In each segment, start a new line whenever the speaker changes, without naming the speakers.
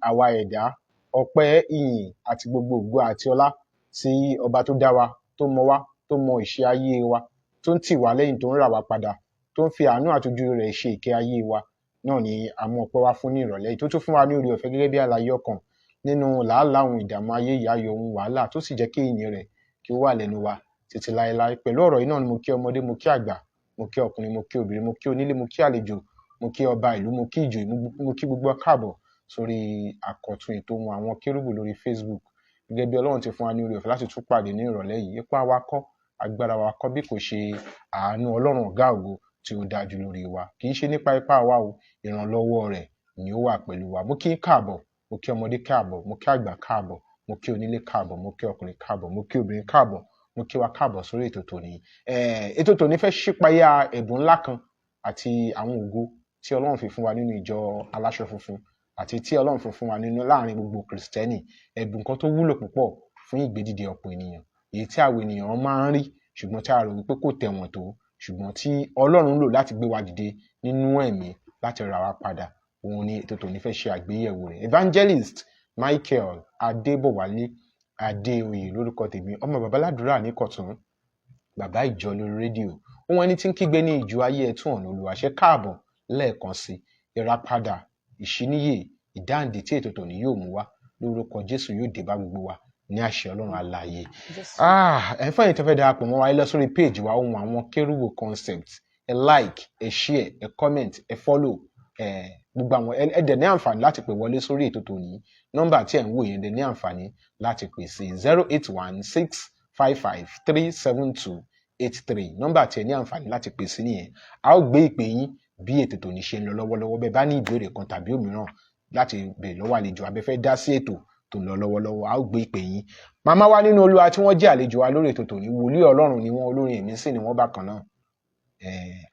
àwa ẹ̀dá ọpẹ́ ìyìn àti gbogbo ògo àti ọlá sí ọba tó dá wa, tó mọ wá, tó mọ ìṣe ayé wa, tó ń tì wá lẹ́yìn, tó ń rà wá padà, tó ń fi àánú àtojú rẹ̀ ṣe ìkẹ́ ayé wa. Náà ni a mú ọpẹ́ wá fún ní ìrọ̀lẹ́ yìí, tó tún fún wa ní oore ọ̀fẹ́ gẹ́gẹ́ bí àlàyé ọkàn nínú làálàá ohun ìdààmú ayé yìí, ayọ̀ ohun wàhálà, tó sì jẹ́ kí ìyìn rẹ̀ kí ó wà lẹ́nu wa títí láéláé. Pẹ̀lú ọ̀rọ̀ yìí náà ni mo kí ọmọdé, mo kí àgbà, mo kí ọkùnrin, mo kí obìnrin, mo kí onílé, mo kí àlejò, mo kí ọba ìlú, mo kí ìjòyè, mo kí gbogbo wa káàbọ̀ sórí àkọ́tún ètò Ohùn Àwọn Kérúbù lórí Facebook. Gẹ́gẹ́ bí Ọlọ́run ti fún wa ní oore ọ̀fẹ́ láti tún pàdé ní ìrọ̀lẹ́ yìí, ipá wa kọ́, agbára wa kọ́, bí kò ṣe àánú Ọlọ́run ọ̀gá ògo tí ó dájú lórí wa. Kì í ṣe nípa ipá wa o, ìrànlọ́wọ́ rẹ̀ ni ó wà pẹ̀lú wa. Mo kí káàbọ̀, mo kí ọmọdé káàbọ̀, mo kí àgbà káàbọ̀, mo kí onílé káàbọ̀, mo kí ọkùnrin káàbọ̀, mo kí obìnrin káàbọ̀, mo kí wa káàbọ̀ sórí ètò tòní. Ètò tòní fẹ́ ṣípayá ẹ̀bùn ńlá kan àti àwọn ògo tí Ọlọ́run fi fún wa nínú ìjọ aláṣọ funfun àti tí Ọlọ́run fi fún wa nínú láàrin gbogbo Kristẹni. Ẹ̀bùn kan tó wúlò púpọ̀ fún ìgbédìde ọ̀pọ̀ ènìyàn, èyí tí àwọn ènìyàn máa ń rí ṣùgbọ́n tí a rò wípé kò tẹ̀wọ̀n tó, ṣùgbọ́n tí Ọlọ́run lò láti gbé wa dìde nínú ẹ̀mí láti rà wá padà. Òun ni ètò tòní fẹ́ ṣe àgbéyẹ̀wò rẹ̀. Evangelist Michael Adébọ̀wálé Adéoyè lórúkọ tèmi, ọmọ babaládùúrà ní Kọ̀tún, bàbá ìjọ lórí rédíò. Ohun ẹni tí ń kígbe ní ìjọ ayé ẹtún ọ̀nà Olùwàṣẹ káàbọ̀ lẹ́ẹ̀kan sí. Ìràpadà, ìṣíníyè, ìdáǹdè tí ètò tòní yóò mú wá lórúkọ Jésù yóò dé bá gbogbo wa ní àṣẹ Ọlọ́run alààyè. Ẹ fẹ́ yín tó fẹ́ darapọ̀ mọ́ wa, ẹ lọ sórí péèjì wa Ohùn Àwọn Kérúbù concept, ẹ like, ẹ share, ẹ comment, ẹ follow, gbogbo àwọn ẹ dẹ̀ ní àǹfààní láti pè wọlé sórí ètò tòní. Nọ́mbà tí ẹ ń wò yẹn dẹ̀ ní àǹfààní láti pè sí 08165537283. Nọ́mbà tí ẹ ní àǹfààní láti pè sí nìyẹn. A ó gbé ìpè yín bí ètò tòní ṣe ń lọ lọ́wọ́lọ́wọ́. Bẹ́ẹ̀ bá ní ìbéèrè kan tàbí òmíràn láti béèrè lọ́wọ́ àlejò abẹ́fẹ́ dá sí ètò tó ń lọ lọ́wọ́lọ́wọ́, a ó gbé ìpè yín. Màmá wa nínú Olúwa tí wọ́n jẹ́ àlejò wa lórí ètò tòní, wòlíì Ọlọ́run ni wọ́n, olórin ẹ̀mí sì ni wọ́n bákan náà.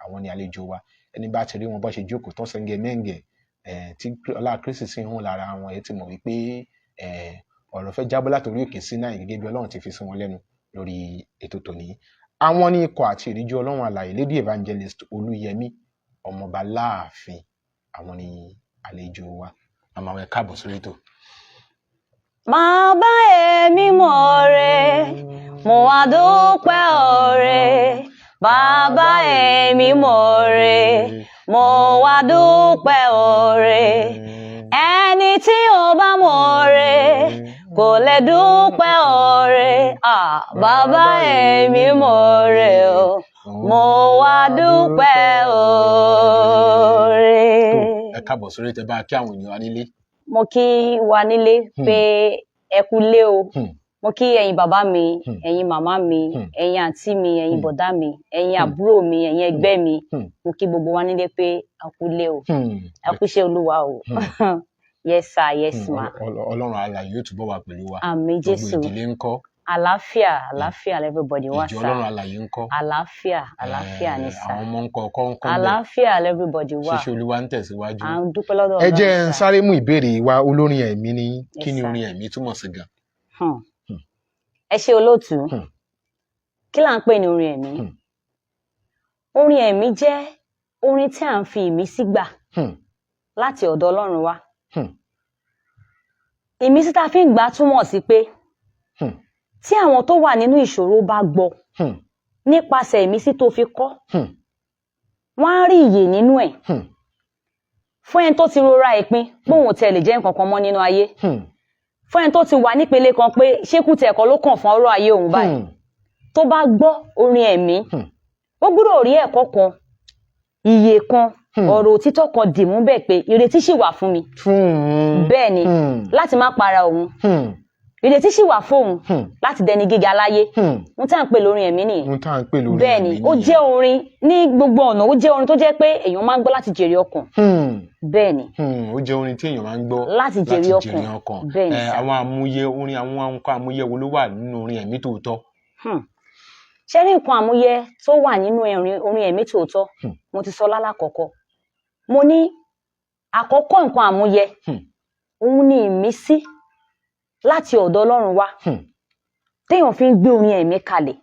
Àwọn ni àlejò wa. Ẹni bá ti rí wọn bó ṣe jókòó tán sẹ́ńgẹ̀ mẹ́ǹgẹ̀, tí ọlá Kristi sì ń hàn lára wọn, ẹ ti mọ̀ wípé ọ̀rọ̀ fẹ́ jábọ́ látòrí òkè Sínáì gẹ́gẹ́ bí Ọlọ́run ti fi sí wọn lẹ́nu lórí ètò tòní. Àwọn ní ikọ̀ àti ìríjú Ọlọ́run alààyè, Lady Evangelist Olúyẹmí ọmọọba láàfin, àwọn ni àlejò wa. Màmá wa ẹ káàbọ̀ sórí ètò.
Máa bá èmi mọ̀ rẹ̀, mo wá dúpẹ́ ọ̀rẹ́. Bàbá èmi mọ̀ rẹ̀, mo wá dúpẹ́ ọ̀rẹ́. Ẹni tí ò bá mọ̀ rẹ̀ kò lè dúpẹ́ ọ̀rẹ́. Bàbá èmi mọ̀ rẹ̀ o, mo wá dúpẹ́ ọ̀rẹ́.
Ẹ káàbọ̀ sórí ètò, bá kí àwọn ènìyàn wá nílé.
Mo kí wa nílé pé ẹ kú lé o. Mo kí ẹ̀yin bàbá mi, ẹ̀yin màmá mi, ẹ̀yin àǹtí mi, ẹ̀yin bọ̀dá mi, ẹ̀yin àbúrò mi, ẹ̀yin ẹgbẹ́ mi. Mo kí gbogbo wa nílé pé a kú lé o. A kú iṣẹ́ Olúwa o. Yes sir, yes ma.
Ọlọ́run alààyè yóò túbọ̀ wà pẹ̀lú wa.
Àmín Jésù.
Gbogbo ìdílé ńkọ́?
Àlàáfíà everybody wá sá.
Ìjọ Ọlọ́run alààyè ńkọ́?
Àlàáfíà ni sá.
Àwọn ọmọ ńkọ́ bẹ́ẹ̀?
Àlàáfíà everybody wá.
Ṣíṣe Olúwa ń tẹ̀síwájú.
À ń dúpẹ́ lọ́dọ̀ Ọlọ́run.
Ẹ jẹ́ ń sáré mú ìbéèrè wa. Olórin ẹ̀mí ni kí ni orin ẹ̀mí túmọ̀ sí gan?
Ẹ ṣé olóòtú. Kí là ń pè ní orin ẹ̀mí? Orin ẹ̀mí jẹ́ orin tí à ń fi ìmísí gbà láti ọ̀dọ̀ Ọlọ́run wá. Ìmísí tá a fi ń gbà túmọ̀ sí pé tí àwọn tó wà nínú ìṣòro bá gbọ́ nípasẹ̀ ìmísí tó fi kọ́, wọ́n á rí ìyè nínú ẹ̀. Fún ẹni tó ti rora ìpín bóun tẹ̀ lè jẹ́ nǹkan kan mọ́ nínú ayé. Fún ẹni tó ti wà nípele kan pé ṣékù tí ẹ̀kọ́ ló kàn fún ọ̀rọ̀ ayé òun báyìí, tó bá gbọ́ orin ẹ̀mí, ó gbọ́dọ̀ rí ẹ̀kọ́ kan, ìyè kan, ọ̀rọ̀ òtítọ́ kan dìmú bẹ́ẹ̀ pé ìrètí ṣì wà fún mi. Bẹ́ẹ̀ ni, láti má para òun. Ìrètí ṣì wà fóun láti dẹni gíga láyé. Ohun tá à ń pè lórin ẹ̀mí nìyẹn. Bẹ́ẹ̀ ni, ó jẹ́ orin ní gbogbo ọ̀nà, ó jẹ́ orin tó jẹ́ pé èèyàn máa ń gbọ́ láti jèrè ọkàn. Bẹ́ẹ̀ ni.
Ó jẹ́ orin tí èèyàn máa ń gbọ́
láti jèrè ọkàn. Bẹ́ẹ̀ ni.
Àwọn àmúyẹ orin, àwọn nǹkan àmúyẹ wo ló wà nínú orin ẹ̀mí tòótọ́?
Ṣé rí nǹkan àmúyẹ tó wà nínú orin ẹ̀mí tòótọ́? Mo ti sọ lálákọ̀ọ́kọ́. Mo ní àkọ́kọ́ nǹkan àmúyẹ, òun ni ìmísí láti ọ̀dọ̀ Ọlọ́run wá. Téèyàn fi ń gbé orin ẹ̀mí kalẹ̀.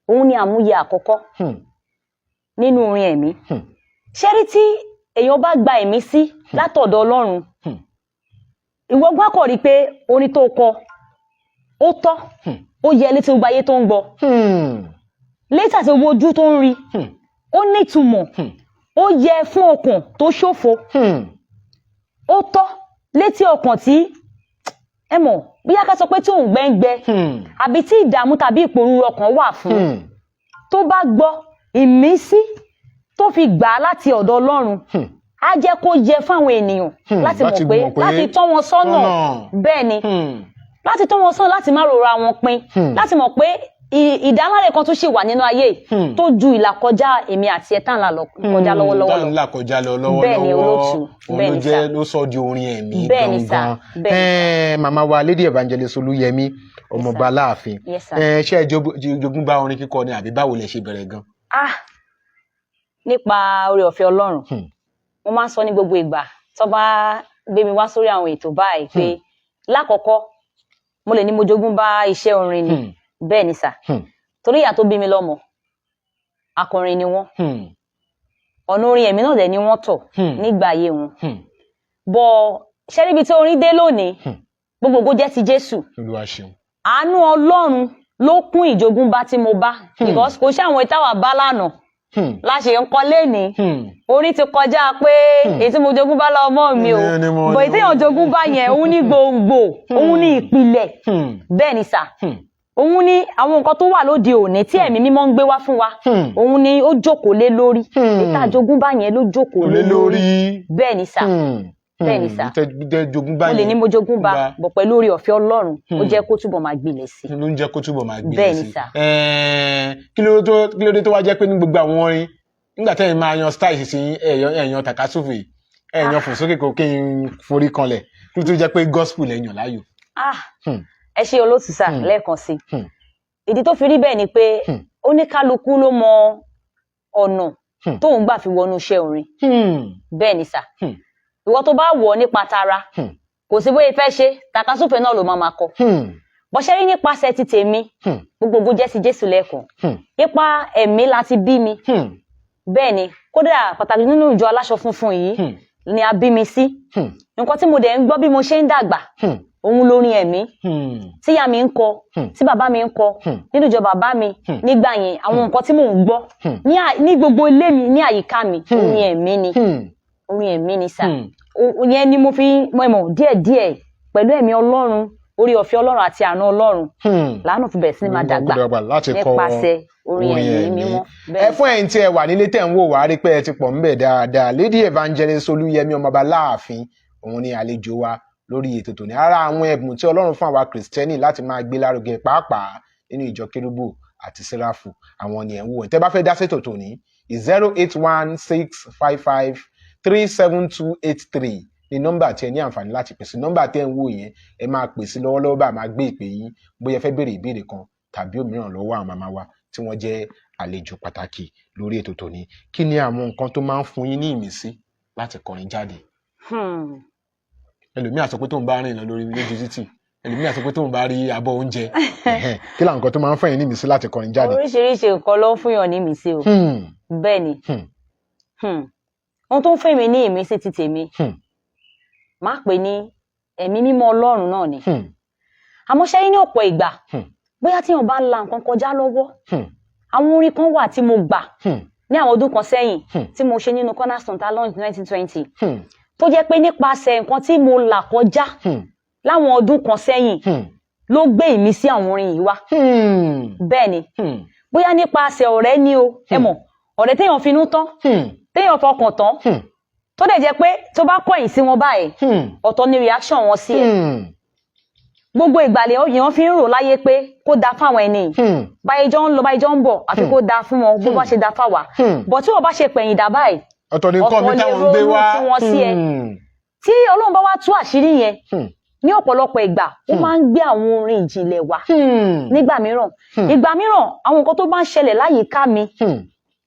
Òun ni àmúyẹ àkọ́kọ́ nínú orin ẹ̀mí. Ṣé rí tí èèyàn bá gba ìmísí látọ̀dọ̀ Ọlọ́run, ìwọ gbọ́ kọ̀ rí pé orin tó kọ ó tọ́ ó yẹ létí gbogbo ayé tó ń gbọ́ létà tí gbogbo ojú tó ń rí ó nítumọ̀ ó yẹ fún ọkàn tó ṣòfò ó tọ́ létí ọkàn tí ẹ mọ̀ bóyá ká sọ pé tí òun gbẹ́ngbẹ́ àbí tí ìdààmú tàbí ìpòrúurú ọkàn wà fún tó bá gbọ́ ìmísí tó fi gbà á láti ọ̀dọ̀ Ọlọ́run á jẹ́ kó yẹ fáwọn ènìyàn láti mọ̀ pé láti tọ́ wọn sọ́nà bẹ́ẹ̀ ni láti tọ́ wọn sọ́nà láti má rora wọn pin láti mọ̀ pé ìdáláre kan tó ṣì wà nínú ayé tó ju ìlàkọjá èmi àti ẹ̀ tán là kọjá lọ́wọ́lọ́wọ́ lọ.
ńlá kọjá lọ́wọ́lọ́wọ́
bẹ́ẹ̀ ni olóòtú bẹ́ẹ̀ ni sá
ló sọ di orin ẹ̀mí
bẹ́ẹ̀ ni sá bẹ́ẹ̀ ni.
màmá wa Lady Evangelist Olúyẹmí ọmọọba Aláàfin ṣé ẹ jogún bá orin kíkọ ni àbí báwo lẹ ṣe bẹ̀rẹ̀ gan.
nípa oore ọ̀fẹ́ Ọlọ́run mo máa ń sọ ní gbogbo ìgbà tó bá gbé mi wá sórí àwọn ètò báyìí pé lákọ̀ọ́kọ́ mo lè ní mo jogún bá iṣẹ́ orin ni bẹ́ẹ̀ ni sà torí ìyá tó bí mi lọ́mọ akọrin ni wọ́n ọ̀nà orin ẹ̀mí náà dẹ̀ ni wọ́n tọ̀ nígbà ayé wọn bọ̀ ṣẹ́ríbi tí orin dé lónìí gbogbogbò jẹ́ ti Jésù
Olúwa ṣeun
àánú Ọlọ́run ló kún ìjogúnbá tí mo bá because kò ṣe àwọn ìtawà bá lánàá láṣẹ ń kọ lẹ́ni orí ti kọjá pé èyí tí mo jogún bá lọ́mọ mi o bọ̀ èyí tí èèyàn jogún bá yẹn òun ní gbòǹgbò òun ní ìpìlẹ̀ bẹ́ẹ̀ ni sà òun ní àwọn nǹkan tó wà lóde òní tí ẹ̀mí mímọ́ ń gbé wá fún wa òun ní ó jókòó lé lórí èyí tá a jogún bá yẹn ló jókòó lé lórí bẹ́ẹ̀ ni sà bẹ́ẹ̀ ni sà mo lè ní mo jogún bá bọ̀ pẹ̀lú oore ọ̀fẹ́ Ọlọ́run ó jẹ́ kó túbọ̀ máa gbilẹ̀ sí
ló ń jẹ́ kó túbọ̀ máa gbilẹ̀ sí
bẹ́ẹ̀ ni sà
kí ló dé tó wá jẹ́ pé ní gbogbo àwọn orin nígbà tẹ́yìn máa yan style sí ẹ̀yàn tàkásùfè ẹ̀yàn fò sókè kò kí n forí kanlẹ̀ tó jẹ́ pé gospel lẹ́yìn láàyò.
ẹ ṣe olóòtú sà lẹ́ẹ̀kan sí ìdí tó fi rí bẹ́ẹ̀ ni pé oníkálukú ló mọ ọ̀nà tóun gbà fi wọnú iṣẹ́ orin bẹ́ẹ̀ ni sà ìwọ tó bá wọ̀ nípa tara kò sí bóyá fẹ́ ṣe tàkásùfè náà ló máa kọ bọ́ṣẹ́ rí nípasẹ̀ ti tèmi gbogbo jẹ́ ti Jésù lẹ́ẹ̀kan nípa ẹ̀mí láti bí mi bẹ́ẹ̀ ni kódà pàtàkì nínú ìjọ aláṣọ funfun yìí ni a bí mi sí nǹkan tí mo dẹ̀ ń gbọ́ bí mo ṣe ń dàgbà òun lórin ẹ̀mí tíyá mi ń kọ tí bàbá mi ń kọ nínú ìjọ bàbá mi nígbà yẹn àwọn nǹkan tí mò ń gbọ́ ní gbogbo ilé mi ní àyíká mi orin ẹ̀mí ni orin ẹ̀mí ni sà yẹn ni mo fi mọ̀ díẹ̀díẹ̀ pẹ̀lú ẹ̀mí Ọlọ́run orí ọ̀fẹ́ Ọlọ́run àti àánú Ọlọ́run làánú fi bẹ̀rẹ̀ sí ní máa dàgbà nípasẹ̀ orin ẹ̀mí mímọ́.
ẹ fún ẹ̀yin tí ẹ wà nílé tẹ̀ ń wò wá rí pé ẹ ti pọ̀ ńbẹ̀ dáadáa Lady Evangelist Olúyẹmí ọmọọba Láàfin òun ni àlejò wa lórí ètò tòní ara àwọn ẹ̀bùn tí Ọlọ́run fún àwa Kristẹni láti máa gbé lárugẹ pàápàá nínú ìjọ Kérúbù àti Séráfù àwọn ni ẹ̀ ń wò tẹ́ bá fẹ́ dá sétò tòní 08165537283 ní nọ́mbà tí ẹ ní àǹfààní láti pèsè nọ́mbà tí ẹ ń wò yẹn ẹ máa pèsè lọ́wọ́lọ́wọ́ bá máa gbé ìpè yín bóyá ẹ fẹ́ béèrè ìbéèrè kan tàbí òmíràn lọ́wọ́ àwọn màmá wa tí wọ́n jẹ́ àlejò pàtàkì lórí ètò tòní kí ni àwọn nǹkan tó máa ń fún yín ní ìmísí láti kọrin jáde. ẹlòmíà sọ pé tóun bá rìn lọ lórí lójú títì ẹlòmíà sọ pé tóun bá rí abọ́ oúnjẹ kí làwọn nǹkan tó máa ń fún yín ní ìmísí láti kọrin jáde.
oríṣiríṣi nǹkan ló ń fún yàn ní ìmísí o bẹ́ẹ̀ ni ohun tó ń fún mi ní ìmísí ti tèmi má pè ní ẹ̀mí mímọ́ Ọlọ́run náà ni àmọ́ ṣe ní ọ̀pọ̀ ìgbà bóyá tí wọ́n bá ń la nǹkan kọjá lọ́wọ́ àwọn orin kan wà tí mo gbà ní àwọn ọdún kan sẹ́yìn tí mo ṣe nínú Cornerstone ta launch 2020 tó jẹ́ pé nípasẹ̀ nǹkan tí mo là kọjá láwọn ọdún kan sẹ́yìn ló gbé ìmísí àwọn orin yìí wá bẹ́ẹ̀ ni bóyá nípasẹ̀ ọ̀rẹ́ ni o ẹ mọ̀ ọ̀rẹ́ téèyàn finú tán téèyàn fọkàn tán tó dẹ̀ jẹ́ pé tó bá kọ̀yìn sí wọn báyìí ọ̀tọ̀ ni reaction wọn sí ẹ̀ gbogbo ìgbàlẹ̀ èèyàn fi ń rò láyé pé kó da fáwọn ẹni báyìí jọ ń lọ báyìí jọ ń bọ̀ àfi kó da fún wọn bó bá ṣe da fáwa bọ̀ tí wọ́n bá ṣe pẹ̀yìn dà báyìí
ọ̀tọ̀ ni nǹkan mi táwọn ń gbé wá
tí wọ́n sí ẹ tí Ọlọ́run bá wá tú àṣírí yẹn ní ọ̀pọ̀lọpọ̀ ìgbà ó máa ń gbé àwọn orin ìjìnlẹ̀ wá nígbà mìíràn àwọn nǹkan tó bá ń ṣẹlẹ̀ láyìíká mi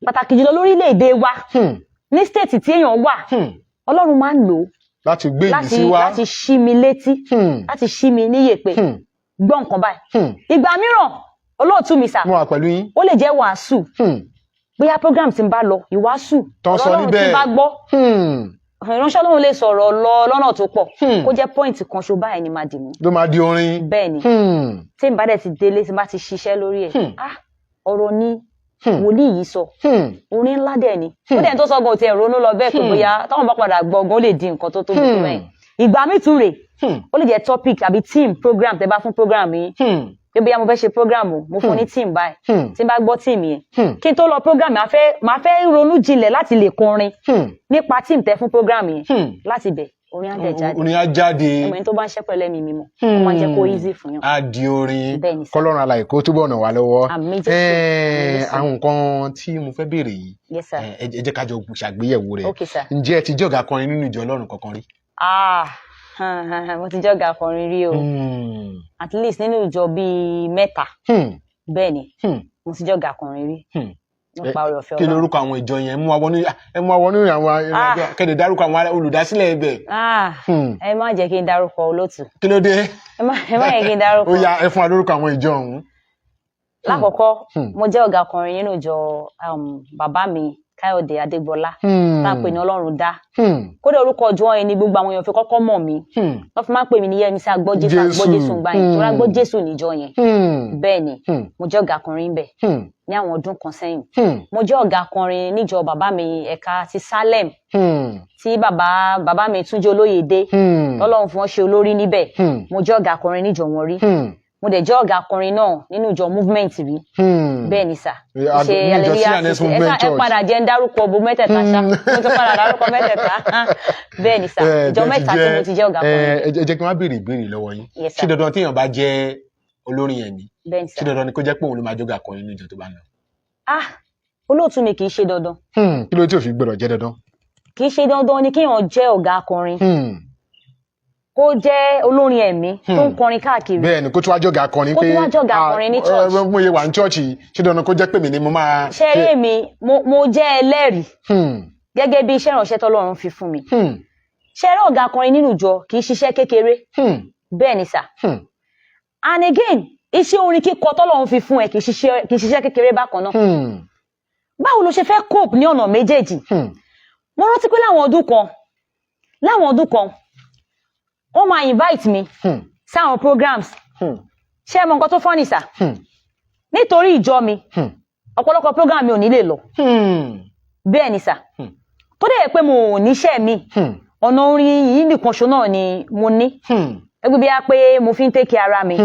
pàtàkì jùlọ lórílẹ̀-èdè wa ní stéètì tí èèyàn wà Ọlọ́run máa ń lò ó
láti gbé ìmísí wá
láti ṣí mi létí láti ṣí mi níyè pé gbọ́ nǹkan báyìí ìgbà mìíràn olóòtú mi sà
mo wà pẹ̀lú yín
ó lè jẹ́ wàásù bóyá program tí ń bá lọ ìwàásù Ọlọ́run tí ń bá gbọ́ ìránṣẹ́ Ọlọ́run lè sọ̀rọ̀ lọ lọ́nà tó pọ̀ kó jẹ́ point kan ṣo báyìí ni máa dì mú.
ló máa di orin.
bẹ́ẹ̀ ni tí n bá dẹ̀ ti délé tí n bá ti ṣiṣẹ́ lórí ẹ̀ ọ̀rọ̀ ni wòlíì yìí sọ orin ńlá dẹ̀ ni ó dẹ̀ tó sọ gan ti ẹ̀ ronú lọ bẹ́ẹ̀ pé bóyá táwọn bá padà gbọ́ gan ó lè di nǹkan tó tóbi tó bẹ́ẹ̀. ìgbà mi tún rè ó lè jẹ́ topic àbí team program tẹ́ bá fún program yìí pé bóyá mo fẹ́ ṣe program o mo fún ní team báyìí tí n bá gbọ́ team yẹn kí n tó lọ program màá fẹ́ ronú jinlẹ̀ láti lè kọrin nípa team tẹ́ fún program yẹn láti bẹ̀ orin á dẹ̀ jáde.
orin á jáde.
ọmọ yẹn tó bá ń ṣẹ́ pẹ̀lú ẹ̀mí mímọ́ ó máa jẹ́ kó easy fún yàn.
á di orin.
bẹ́ẹ̀ ni sà.
kọ́lọ́run alààyè kó túbọ̀ ràn wá lọ́wọ́.
àmín Jésù.
àwọn nǹkan tí mo fẹ́ béèrè yìí
Yes sir.
ẹ jẹ́ ká jọ ṣàgbéyẹ̀wò rẹ̀.
Okay sir.
ǹjẹ́ ẹ ti jẹ́ ọ̀gá akọrin nínú ìjọ Ọlọ́run kankan rí?
Mo ti jẹ́ ọ̀gá akọrin rí o at least nínú ìjọ bíi 3 bẹ́ẹ̀ ni mo ti jẹ́ ọ̀gá akọrin rí nípa oore ọ̀fẹ́ Ọlọ́run.
kí lorúkọ àwọn ìjọ yẹn mú wa wọnú àwọn kẹ́dẹ̀ dárúkọ àwọn olùdásílẹ̀ ibẹ̀.
ẹ má jẹ́ kí n dárúkọ olóòtú.
kí ló dé?
ẹ má jẹ́ kí n dárúkọ.
ó yá ẹ fún wa lórúkọ àwọn ìjọ ọ̀hún.
lákọ̀ọ́kọ́ mo jẹ́ ọ̀gá akọrin nínú ìjọ bàbá mi Káyọ̀dé Adégbọlá tá à ń pè ní Ọlọ́run dá kódà orúkọ ọjọ́ yẹn ni gbogbo àwọn èèyàn fi kọ́kọ́ mọ̀ mí wọ́n fi máa ń pè mí ní Yẹ́misí agbọ́ Jésù gbà yẹn tó rà gbọ́ Jésù níjọ yẹn bẹ́ẹ̀ ni mo jẹ́ ọ̀gá akọrin bẹ̀ ní àwọn ọdún kan sẹ́yìn mo jẹ́ ọ̀gá akọrin níjọ bàbá mi ẹ̀ka ti Salem tí bàbá mi Túnjí Olóyèdé Ọlọ́run fún wọn ṣe olórí níbẹ̀ mo jẹ́ ọ̀gá akọrin níjọ wọn rí mo dẹ̀ jẹ́ ọ̀gá akọrin náà nínú ìjọ movement rí bẹ́ẹ̀ ni sà ṣe ẹ padà jẹ́ ń dárúkọ bo mẹ́tẹ̀ẹ̀ta ṣá mo ti padà dárúkọ mẹ́tẹ̀ẹ̀ta bẹ́ẹ̀ ni sà ìjọ mẹ́ta tí mo ti jẹ́ ọ̀gá akọrin.
ẹ jẹ́ kí n wá béèrè ìbéèrè lọ́wọ́ yín ṣé dandan téèyàn bá jẹ́ olórin ẹ̀mí ṣé dandan ni kó jẹ́ pé òun ló máa jẹ́ ọ̀gá akọrin ní ìjọ tó bá ń lọ.
olóòtú mi kì í ṣe dandan.
kí ló tí ò fi gbọ́dọ̀ jẹ́ dandan.
kì í ṣe dandan ni kéèyàn jẹ́ ọ̀gá akọrin kó jẹ́ olórin ẹ̀mí tó ń kọrin káàkiri.
bẹ́ẹ̀ ni kó tún wá jọ̀gá akọrin pé
kó tún wá jọ̀gá akọrin ní church.
mo yẹ wà ní church ṣé dandan kó jẹ́ pé mi ni mo máa.
ṣe eré mi mo jẹ́ ẹlẹ́rìí gẹ́gẹ́ bí iṣẹ́ ìránṣẹ́ tọ́lọ́run fi fún mi. ṣe eré ọ̀gá akọrin nínú ìjọ kì í ṣiṣẹ́ kékeré bẹ́ẹ̀ ni sà. and again iṣẹ́ orin kíkọ tọ́lọ́run fi fún ẹ kì í ṣiṣẹ́ kékeré bákan náà. báwo ló ṣe fẹ́ cope ní ọ̀nà méjèèjì. mo rántí pé láwọn ọdún kan wọ́n máa invite mi sáwọn programs ṣé ẹ mọ nǹkan tó funny sà nítorí ìjọ mi ọ̀pọ̀lọpọ̀ program mi ò ní lè lọ bẹ́ẹ̀ ni sà tó dẹ̀ pé mo ò níṣẹ́ mi ọ̀nà orin yìí nìkan ṣo náà ni mo ní ẹgbẹ́ bí a pé mo fi ń take care ara mi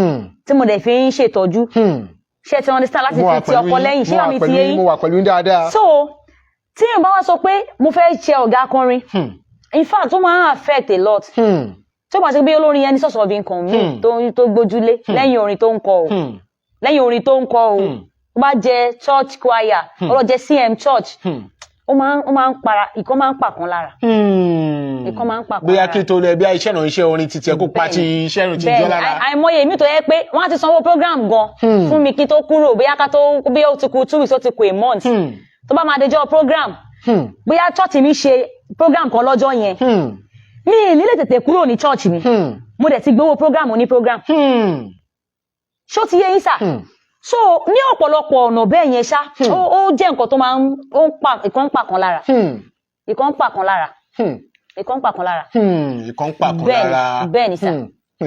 tí mo dẹ̀ fi ń ṣètọ́jú ṣé ti understand láti fi ti ọkọ lẹ́yìn ṣé àmì ti yé yín
mo wà pẹ̀lú dáadáa.
so tí èèyàn bá wá sọ pé mo fẹ́ ṣe ọ̀gá akọrin in fact ó máa affect a lot tó bá ṣe bí olórin yẹn ní source of income mi tó gbójúlé lẹ́yìn orin tó ń kọ o lẹ́yìn orin tó ń kọ o ó bá jẹ́ church choir ó lọ jẹ́ CM church ó máa ń para ìkan máa ń pàkan lára ìkan máa ń pàkan lára.
bóyá kí tó lẹ bí iṣẹ́ náà iṣẹ́ orin títí ẹ kó pa ti iṣẹ́ ìrìn tí jẹ́ lára.
bẹ́ẹ̀ àìmọye mi tó yẹ pé wọ́n á ti sanwó program gan fún mi kí tó kúrò bóyá bí ó ti kù 2 weeks ó ti kù a month tó bá máa dejọ́ program bóyá church mi ṣe program kan lọ́jọ́ yẹn mi ì nílé tètè kúrò ní church mi mo dẹ̀ ti gbowó program ní program ṣó ti yé yín sà so ní ọ̀pọ̀lọpọ̀ ọ̀nà bẹ́ẹ̀ yẹn ṣá ó jẹ́ nǹkan tó máa ìkan ń pàkan lára ìkan ń pàkan lára ìkan ń pàkan lára
ìkan ń pàkan lára
bẹ́ẹ̀ ni sà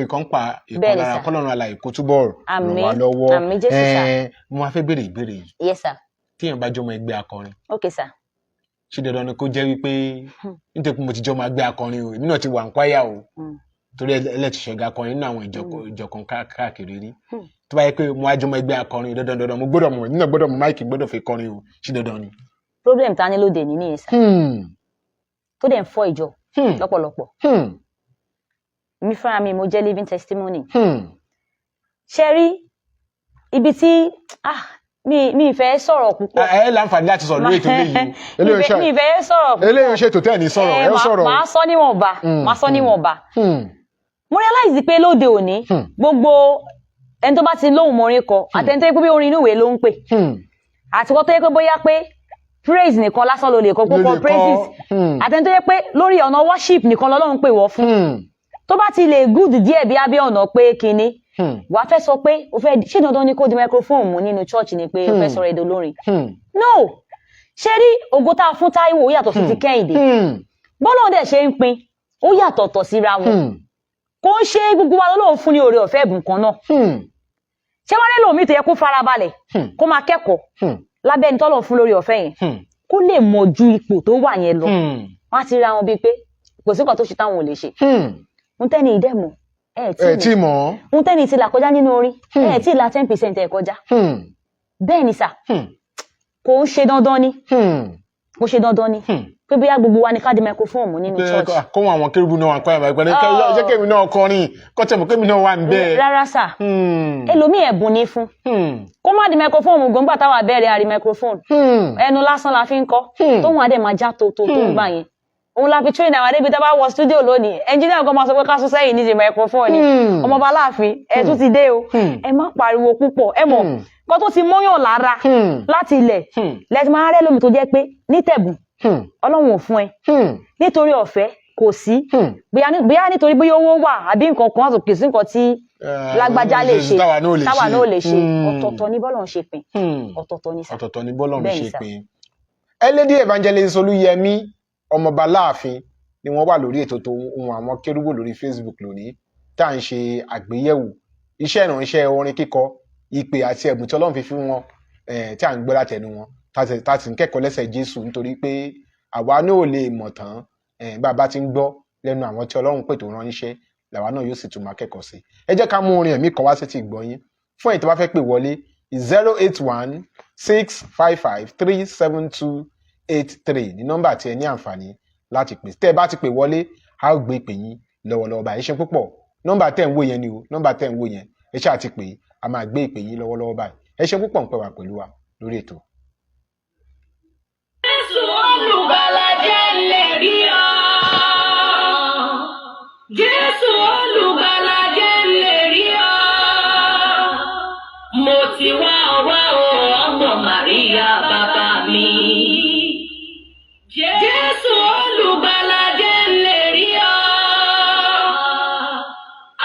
ìkan ń pa ìkan lára kọ́lọ́run alààyè kó túbọ̀ ràn wá lọ́wọ́
àmín Jésù sà
mo máa fẹ́ béèrè ìbéèrè yìí
yes sà
tíyẹn bá jọmọ ẹgbẹ́ akọrin
okay sà
ṣé dandan ni kó jẹ́ wípé nítorí pé mo ti jọ máa gbé akọrin o èmi náà ti wà ń kwáyà o torí ẹlẹ́tì ṣọ̀gá akọrin nínú àwọn ìjọ kan káàkiri rí tó bá yẹ pé mo á jọ máa gbé akọrin dandan mo gbọ́dọ̀ mọ̀ nínú gbọ́dọ̀ mọ̀ máìkì gbọ́dọ̀ fi kọrin o ṣé dandan ni.
problem ta ni lóde ní nìyẹn sá tó dẹ̀ ń fọ́ ìjọ lọ́pọ̀lọpọ̀ mi fúnra mi mo jẹ́ living testimony ṣe rí ibi tí mi ìfẹ́ sọ̀rọ̀ púpọ̀.
ẹ láǹfààní láti sọ̀rọ̀ lórí ètò eléyìí
mi ìfẹ́ sọ̀rọ̀ púpọ̀.
eléyìí ṣe tòtẹ́ ní sọ̀rọ̀ ẹ sọ̀rọ̀.
máa sọ níwọ̀nba. mo realize pé lóde òní gbogbo ẹni tó bá ti lóhùn mọ́rin kọ àtẹni tó yẹ pé bí orin inú ìwé ló ń pè àti kọ́ tó yẹ pé bóyá pé praise nìkan lásán ló lè kọ púpọ̀ praises àtẹni tó yẹ pé lórí ọ̀nà worship nìkan lọ́lọ́run pè wọ́ fún tó bá ti lè good díẹ̀ bí abẹ́ ọ̀nà pé kinní wàá fẹ́ sọ pé o fẹ́ ṣé dandan ni kó di microphone mú nínú church ni pé o fẹ́ sọ̀rọ̀ èdè olórin no ṣé rí ògo tá a fún Táíwò yàtọ̀ sí ti Kẹ́hìndé bọ́lọ̀ dẹ̀ ṣe ń pín ó yàtọ̀tọ̀ síra wọn kò ń ṣe gbogbo wa lọ́lọ́run fún ní oore ọ̀fẹ́ ẹ̀bùn kan náà ṣé wọ́n lélò mí tó yẹ kó farabalẹ̀ kó máa kẹ́kọ̀ọ́ lábẹ́ ẹni tọ́lọ̀ fún lórí ọ̀fẹ́ yẹn kó lè mọ̀ ju ipò tó wà yẹn lọ wọ́n á ti ra wọn bíi pé kò sí kan tó ṣe táwọn ò lè ṣe ń tẹ́ni ìdẹ́mọ̀ ẹ̀ tí mọ̀ ń tẹ́ni ti là kọjá nínú orí ẹ̀ tí là 10% ẹ̀ kọjá bẹ́ẹ̀ ni sà kò ń ṣe dandan ni kò ṣe dandan ni pé bóyá gbogbo wa ni ká di microphone nínú church.
kó wọn àwọn kérúbù náà wà pẹ́ àbàgbẹ́ jẹ́ kémi náà kọrin kọ́tẹ̀mù kémi náà wà ń bẹ́ẹ̀.
rárá sà ẹlòmíì ẹ̀bùn ní fún kó má di microphone gbọ́ngbà táwa bẹ̀rẹ̀ àrí microphone ẹnu lásán la fi ń kọ́ tóun adé máa já tó ń gbà yẹn òun la fi train àwọn adébí tá bá wọ studio lónìí engineer kan máa sọ pé ká sún sẹ́yìn nídìí microphone ni ọmọọba láàfin ẹ tún ti dé o ẹ má pariwo púpọ̀ ẹ mọ̀ kó tó ti mọ́yàn lára láti ilẹ̀ lẹ́tí máa rẹ́ lómi tó jẹ́ pé nítẹ̀bùn ọlọ́run ò fún ẹ nítorí ọ̀fẹ́ kò sí bóyá nítorí bóyá owó wà àbí nǹkan kan àtòkè sí nǹkan tí lágbájá lè ṣe táwa náà lè ṣe ọ̀tọ̀ọ̀tọ̀ ní bọ́lọ̀ ń ṣe pín ọ̀tọ̀ọ̀tọ̀ ní sá
ọ̀tọ̀ọ̀tọ̀ ní bọ́lọ̀ ń ṣe pín. Lady Evangelist Olúyẹmí ọmọọba láàfin ni wọ́n wà lórí ètò tó ohun àwọn kérúbù lórí Facebook lónìí tá à ń ṣe àgbéyẹ̀wò iṣẹ́ ìránṣẹ́ orin kíkọ ìpè àti ẹ̀bùn tí Ọlọ́run fi fún wọn tí à ń gbọ́ látẹnu wọn tá ti ń kẹ́kọ̀ọ́ lẹ́sẹ̀ Jésù nítorí pé àwa náà ò lè mọ̀ tán bàbá ti ń gbọ́ lẹ́nu àwọn tí Ọlọ́run pè tó rán níṣẹ́ làwa náà yóò sì tún máa kẹ́kọ̀ọ́ sí. Ẹ jẹ́ ká mú orin ẹ̀mí kan wá sí ti ìgbọ́ yín fún ẹ̀yin tó bá fẹ́ pè wọlé 081-655-37283 ní nọ́mbà tí ẹ ní àǹfààní láti pè. Tẹ́ ẹ bá ti pè wọlé a ó gbé ìpè yín lọ́wọ́lọ́wọ́ báyìí. Ẹ ṣé púpọ̀ nọ́mbà tẹ́ ń wò yẹn ni o nọ́mbà tẹ́ ń wò yẹn ẹ ṣáà ti pè a máa gbé ìpè yín lọ́wọ́lọ́wọ́ báyìí. Ẹ ṣé púpọ̀ ń pẹ́ wá pẹ̀lú wa lórí ètò.
Jésù olùgbàlà jẹ́ lè rí ọ. Jésù olùgbàlà jẹ́ lè rí ọ. Mo ti wá ọwọ́ ọmọ Màríà bàbá mi. Jésù olùgbàlà jẹ́ lè rí ọ.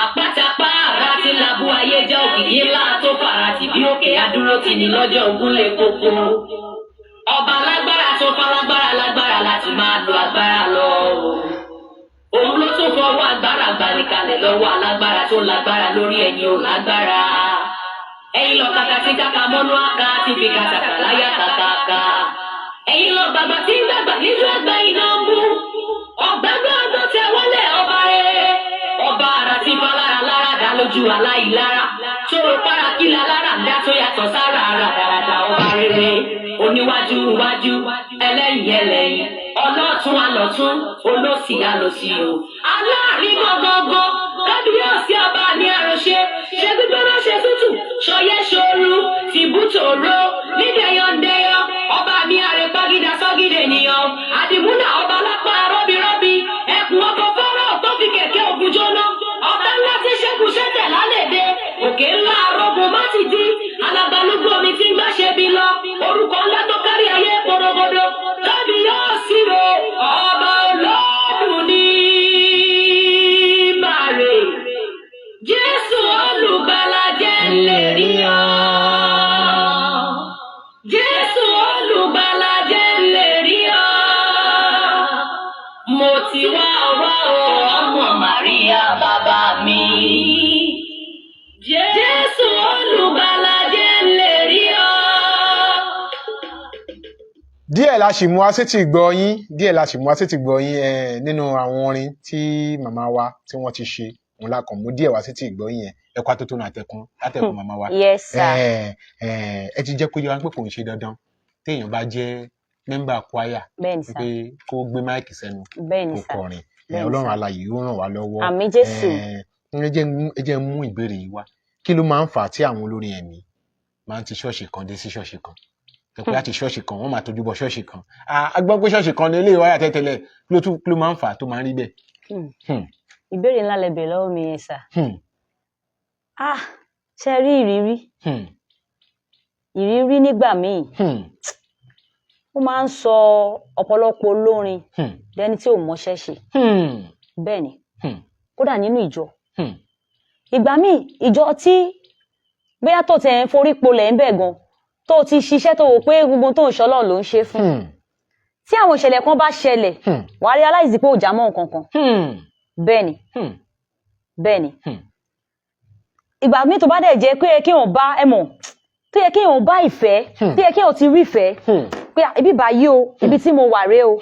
Àpátápá ara ti làbú ayé jẹ́ òkìkí ńlá tó fara tì bí òkè adúró tì ní lọ́jọ́ ogun lè koko. Ọba lágbára tó falágbára lágbára láti máa lo agbára lọ. Òun ló tún fọwọ́ agbára gbanikalẹ̀ lọ́wọ́ alágbára tó lágbára lórí ẹ̀yin ò lágbára. Ẹ̀yin lọ kàkà tí kàkà mọ́nú àká tí fi kàtàkà láyà kàkàkà. Ẹ̀yin lọ bàbá tí ń dàgbà nínú ẹgbẹ́ iná mú. Ọ̀gbẹ́gbẹ́ ọdún tẹ wọlé ọba rere. Ọba àrà tí falára lára dá lójú aláìlára. Ṣòro para kíla lára ń dá tó yàtọ̀ sára ara dáradá ọba rere. Oníwájú wájú ẹlẹ́yìn ẹlẹ́yìn ọlọ́tún alọ́tún olósì alòsì o. Aláàrin gọgọgọ kábíyèsí ọba ní àròṣe ṣe gbígbóná ṣe tútù ṣọyẹ ṣòru tìbútòrò nídẹyọndẹyọ ọba mi àrèpagídà sọgídé ènìyàn àdìmúnà ọba lápá rọbìrọbì ẹkùn ọkọ fọlọ tó fi kẹ̀kẹ́ ògùn jóná ọ̀tá ńlá tí ṣẹ́gun ṣẹ̀tẹ̀ lálẹ́dẹ òkè ńlá arógun má ti di alábàlúgbò mi ti ń gbàṣẹ bí lọ orúkọ ńlá tó kárí ayé porogodo kábíyèsí o ọba olódùn ní màrè Jésù olùgbàlà jẹ́ lè rí ọ. Jésù olùgbàlà jẹ́ lè rí ọ. Mo ti wá ọwọ́ ọmọ Màríà bàbá mi. Jésù olùgbàlà jẹ́ lè rí ọ.
Díẹ̀ la ṣì mú wá sétí ìgbọ́ yín nínú àwọn orin tí màmá wa tí wọ́n ti ṣe òun la kàn mú díẹ̀ wá sétí ìgbọ́ yín ẹ̀kọ́ àtótónu látẹ̀kùn màmá wa.
Yes sir.
Ẹ ti jẹ́ kó yẹ wá pé kò ń ṣe dandan téèyàn bá jẹ́ mẹ́mbà kwaya pé kó gbé máìkì sẹ́nu kó kọrin Ọlọ́run alààyè yóò ràn wá lọ́wọ́.
Àmín Jésù.
Ẹ jẹ́ mú ìbéèrè yìí wá kí ló máa ń fà á tí àwọn olórin ẹ̀mí máa ń ti ṣọ́ọ̀ṣì kan dé sí ṣọ́ọ̀ṣì kan tẹ̀pẹ́ láti ṣọ́ọ̀ṣì kan wọ́n máa tójú bọ ṣọ́ọ̀ṣì kan agbọ́n pé ṣọ́ọ̀ṣì kan ní ilé ìwáyà tẹ́tẹ́lẹ̀ kí ló máa ń fà á tó máa ń rí bẹ́ẹ̀.
Ìbéèrè ńlá lẹ bèèrè lọ́wọ́ mi yẹn sà. Ṣe rí ìrírí nígbà míì ó máa ń sọ ọ̀pọ̀lọpọ̀ olórin dẹni tí ò mọṣẹ́ ṣe bẹ́ẹ̀ ni kódà nínú ìjọ ìgbà míì ìjọ tí bóyá tó tẹ̀ ń forí polẹ̀ ń bẹ̀ gan tó ti ṣiṣẹ́ tó wò pé gbogbo tó ń ṣọlọ́ ló ń ṣe fún tí àwọn ìṣẹ̀lẹ̀ kan bá ṣẹlẹ̀ wà á realize pé ò já mọ́ nǹkan kan bẹ́ẹ̀ ni bẹ́ẹ̀ ni ìgbà míì tó bá dẹ̀ jẹ́ pé kí èèyàn bá ẹmọ̀ tó yẹ kí èèyàn bá ìfẹ́ tó yẹ kí èèyàn ti rí ìfẹ́ pé ibi báyìí o ibi tí mo wà rèé o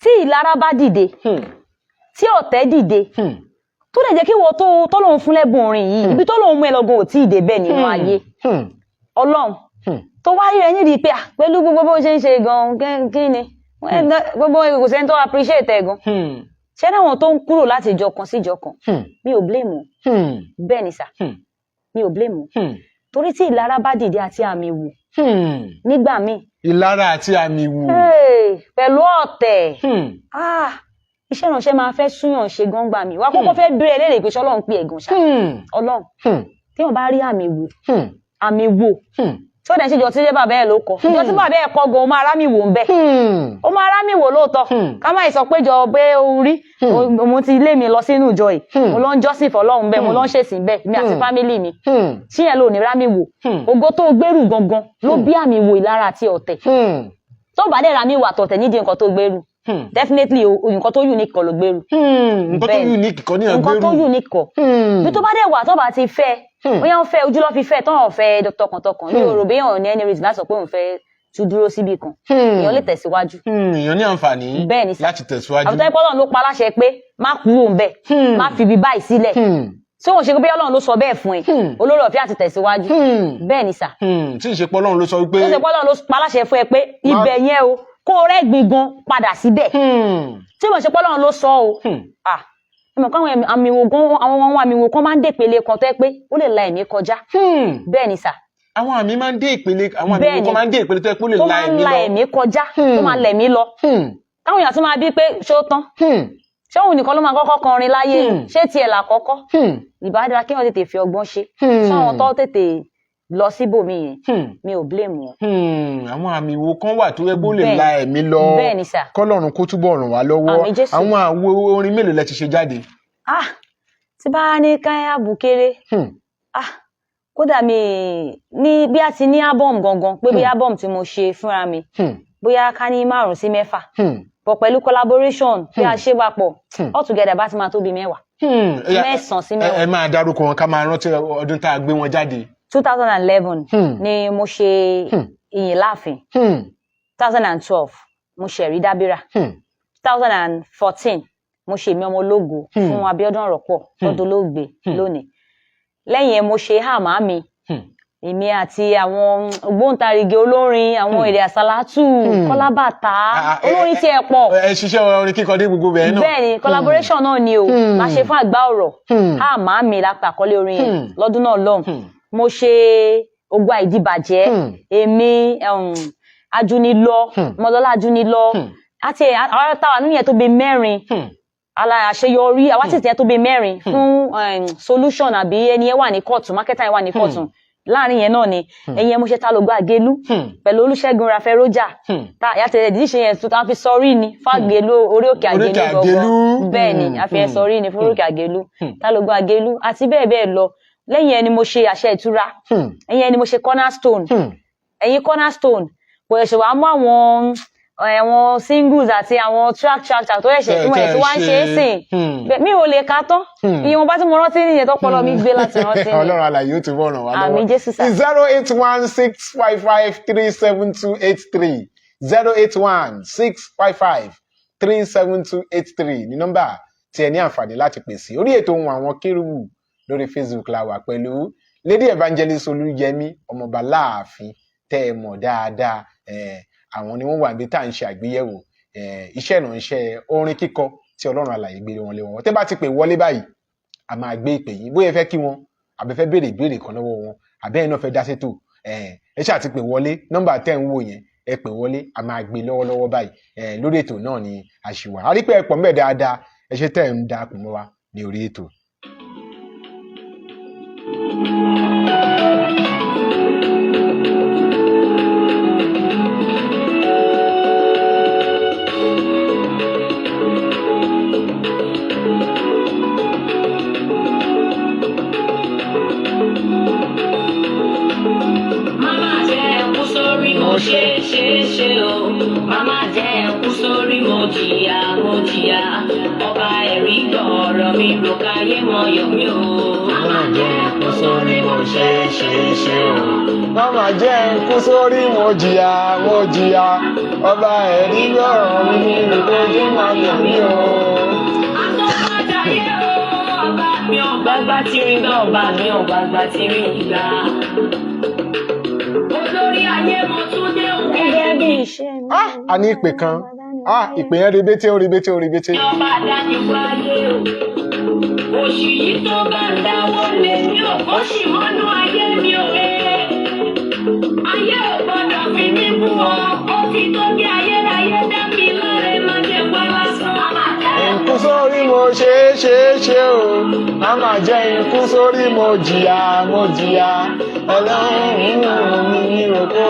tí ìlara bá dìde tí ọ̀tẹ̀ dìde tó dẹ̀ jẹ́ kí wọ́n tó lóun fún lẹ́bùn orin yìí ibi tó lóun mú ẹ lọ́gbọ̀n ò tí ì dé bẹ́ẹ̀ nínú ayé ọlọ́run tó wáyé rẹ̀ nídìí pé pẹ̀lú gbogbo bó ṣe ń ṣe gan kí ni gbogbo kò sẹ́ni tó appreciate ẹ̀ gan ṣé náwọn tó ń kúrò láti ìjọ kan sí ìjọ kan mi ò blame o bẹ́ẹ̀ ni sà mi ò blame o torí tí ìlara bá dìde àti àmì wò nígbà míì
ìlara àti àmì wò
pẹ̀lú ọ̀tẹ̀ iṣẹ́ ìránṣẹ́ máa fẹ́ súyàn ṣe gángbà mi wá kọ́kọ́ fẹ́ bẹ̀rẹ̀ léèrè pé ṣọlọ́run pé ẹ̀gàn ṣá ọlọ́run tí wọ́n bá rí àmì wò tí ó dẹ̀ ṣe jọ tí jẹ́ bàbá ẹ̀ ló kọ ìjọ tí bàbá ẹ̀ kọ gan ó máa rámì wò ń bẹ̀ ó máa rámì wò lóòótọ́ ká má sọ pé jọ pé ó rí mo ti lé mi lọ sínú ìjọ yìí mo lọ ń jọ́sìn fọlọ́run bẹ́ẹ̀ mo lọ ń ṣèsìn bẹ́ẹ̀ mi àti fámílì mi tí yẹn ló ní rámì wò ògo tó gbèrú gangan ló bí àmì wò ìlara àti ọ̀tẹ̀ tó bá dẹ̀ rámì wò àtọ̀tẹ̀ nídìí nǹkan tó gbèrú definitely nǹkan tó unique kọ́ ló gbèrú
nǹkan tó unique kọ́ ní àgbèrú
nǹkan tó unique kọ́ bí tó bá dẹ̀ wà tó bá ti fẹ́ bóyá ń fẹ́ ojú ló fi fẹ́ tán ò fẹ́ tọkàntọkàn ní òrò bí èèyàn ní any reason láti sọ pé òun fẹ́ tún dúró síbì kan èèyàn lè tẹ̀síwájú
èèyàn ní àǹfààní láti tẹ̀síwájú
àbútọ́ ẹ̀pọ̀ Ọlọ́run ló pa láṣẹ pé má kúrò ń bẹ̀ má fi ibi báyìí sílẹ̀ tí wọ́n ṣe pé Ọlọ́run ló sọ bẹ́ẹ̀ fún ẹ olórí ọ̀fẹ́ àti tẹ̀síwájú bẹ́ẹ̀ ni sà
tí ì ṣe pé Ọlọ́run ló sọ wípé
tí ì ṣe pé Ọlọ́run ló pa láṣẹ fún ẹ pé ibẹ̀ yẹn o kó o rẹ́gbin gan padà síbẹ̀ tí wọ́n ṣe pé Ọlọ́run ló sọ o ẹmọ káwọn àmì wo kan máa ń dé ìpele kan tó yẹ pé ó lè la ẹ̀mí kọjá bẹ́ẹ̀ ni sà
àwọn àmì máa ń dé ìpele àwọn àmì wo kan máa ń dé ìpele tó yẹ pé ó lè la ẹ̀mí
kọjá tó máa lẹ̀mí lọ táwọn èèyàn tún máa bí pé ṣé ó tán ṣé òun nìkan ló máa kọ́kọ́ kọrin láyé ṣé tiẹ̀ là kọ́kọ́ ìbádọ́ra kí wọ́n tètè fi ọgbọ́n ṣe fún àwọn tó tètè lọ síbòmí yẹn mi ò blame wọn.
àwọn àmì wo kan wà tó yẹ kó lè la ẹ̀mí lọ kọ́lọ́run kó túbọ̀ ràn wá lọ́wọ́ àwọn àwo orin mélòó lẹ ti ṣe jáde.
tí bá ní káyà bùkéré kódà mi ní bí a ti ní album gangan pé bí album tí mo ṣe fúnra mi bóyá ká ní 5 sí 6 bọ̀ pẹ̀lú collaboration bí a ṣe papọ̀ all together bá ti máa tó bí 10 9 sí 10.
ẹ máa dárúkọ wọn ká máa rántí ọdún tá a gbé wọn jáde.
2011 ni mo ṣe ìyìn láàfin 2012 mo ṣe ẹ̀rí dábírà 2014 mo ṣe èmi ọmọ ológo fún Abíọ́dún Ọ̀rọ̀pọ̀ tọ́dún olóògbé lónìí lẹ́yìn ẹ̀ mo ṣe hàmá mi èmi àti àwọn ògbóǹtarìgì olórin àwọn èdè àsálátù Kọ́lá Bàtà olórin tí ẹ pọ̀
ẹ ṣiṣẹ́ orin kíkọ dé gbogbo bẹ́ẹ̀ náà
bẹ́ẹ̀ ni collaboration náà ni o máa ṣe fún Àgbá Ọ̀rọ̀ hàmá mi lápá àkọlé orin yẹn lọ́dún náà lọ́hùn mo ṣe Ogun Àìdíbàjẹ́ èmi Ajúnilọ Mọ́lọ́lá Ajúnilọ àti àwọn táwa nínú yẹn tó bí 4 àṣeyọrí àwa tètè yẹn tó bí 4 fún solution àbí ẹni yẹn wà ní kóòtù marketer yẹn wà ní kóòtù láàrin yẹn náà ni ẹ̀yin mo ṣe ta lògbà Àgélú pẹ̀lú Olúṣẹ́gun Rafẹ́rójà yàtọ̀ ìdíṣe yẹn tó tán fi sọrí ni fàgélú orí òkè Àgélú gbọ̀ngàn bẹ́ẹ̀ ni a fi ẹ sọrí ni fún orí òkè Àgélú ta lògbà Àgélú àti bẹ́ẹ̀ bẹ́ẹ̀ lọ lẹ́yìn ẹni mo ṣe Àṣẹ Ìtura ẹ̀yìn ẹni mo ṣe Cornerstone ẹ̀yìn Cornerstone kò ẹ̀ṣẹ̀ wàá mú àwọn singles àti àwọn track tó ẹ̀ṣẹ̀ fún ẹ̀ tí wọ́n ń ṣe é sìn mi ò lè ka tán iye wọn bá tí mo rántí nìyẹn tó pọlọ mi gbé láti rántí ni
Ọlọ́run alààyè ó ti bọ̀ ràn wá lọ́wọ́
àmín Jésù sá
08165537283 08165537283 ní nọ́mbà tí ẹ ní àǹfààní láti pè sí orí ètò ohùn àwọn kérúbù lórí Facebook la wà pẹ̀lú Lady Evangelist Olúyẹmí ọmọọba láàfin tẹ́ ẹ mọ̀ dáadáa àwọn ni wọ́n wà níbi tá à ń ṣe àgbéyẹ̀wò iṣẹ́ ìránṣẹ́ orin kíkọ tí Ọlọ́run alààyè gbé wọn lé wọn tẹ́ bá ti pè wọlé báyìí a máa gbé ìpè yín bóyá ẹ fẹ́ kí wọn àbẹ fẹ́ béèrè ìbéèrè kan lọ́wọ́ wọn àbẹ ẹ náà fẹ́ dá sétò ẹ ṣáà ti pè wọlé nọ́mbà tẹ́ ń wò yẹn ẹ pè wọlé a máa gbé lọ́wọ́lọ́wọ́ báyìí lórí ètò náà ni àṣìwà a rí pé ẹ pọ̀ ńbẹ̀ dáadáa ẹ ṣe tẹ́ ẹ ń darapọ̀ mọ́ wa ní orí ètò.
mo ṣe o màmá jẹ́ kú sórí mo jìyà ọba ẹ̀rí gbọ́ ọ̀rọ̀ mi rò káyé mọ̀ yọ̀ mí o.
màmá jẹ́ kú sórí mo ṣe o màmá jẹ́ kú sórí mo jìyà ọba ẹ̀rí gbọ́ ọ̀rọ̀ mi rò káyé mọ̀ yọ̀ mí o.
Àtọ́kájáyé o ọba mi ò gbàgbà tí rí gbà ọba mi ò gbàgbà tí rí gbà. Olórí ayé mo tún dé òkè.
Gẹ́gẹ́ bí iṣẹ́ mi.
A ní ìpè kan ìpè yẹn rebete.
Ọba àdánìkú ayé o. Òṣì yìí tó bá ń dáwọ́ lé mi ò kó sì mọ́nú ayé mi ò rè. Ayé ò gbọ́dọ̀ fi mí bú ọ. Ó ti tó kí ayérayé dá mi lọ́rẹ má jẹ́ pẹ́ lásán.
Ikú sórí mo ṣe o màmá jẹ́ ikú sórí mo jìyà Ọlọ́run mi rò kó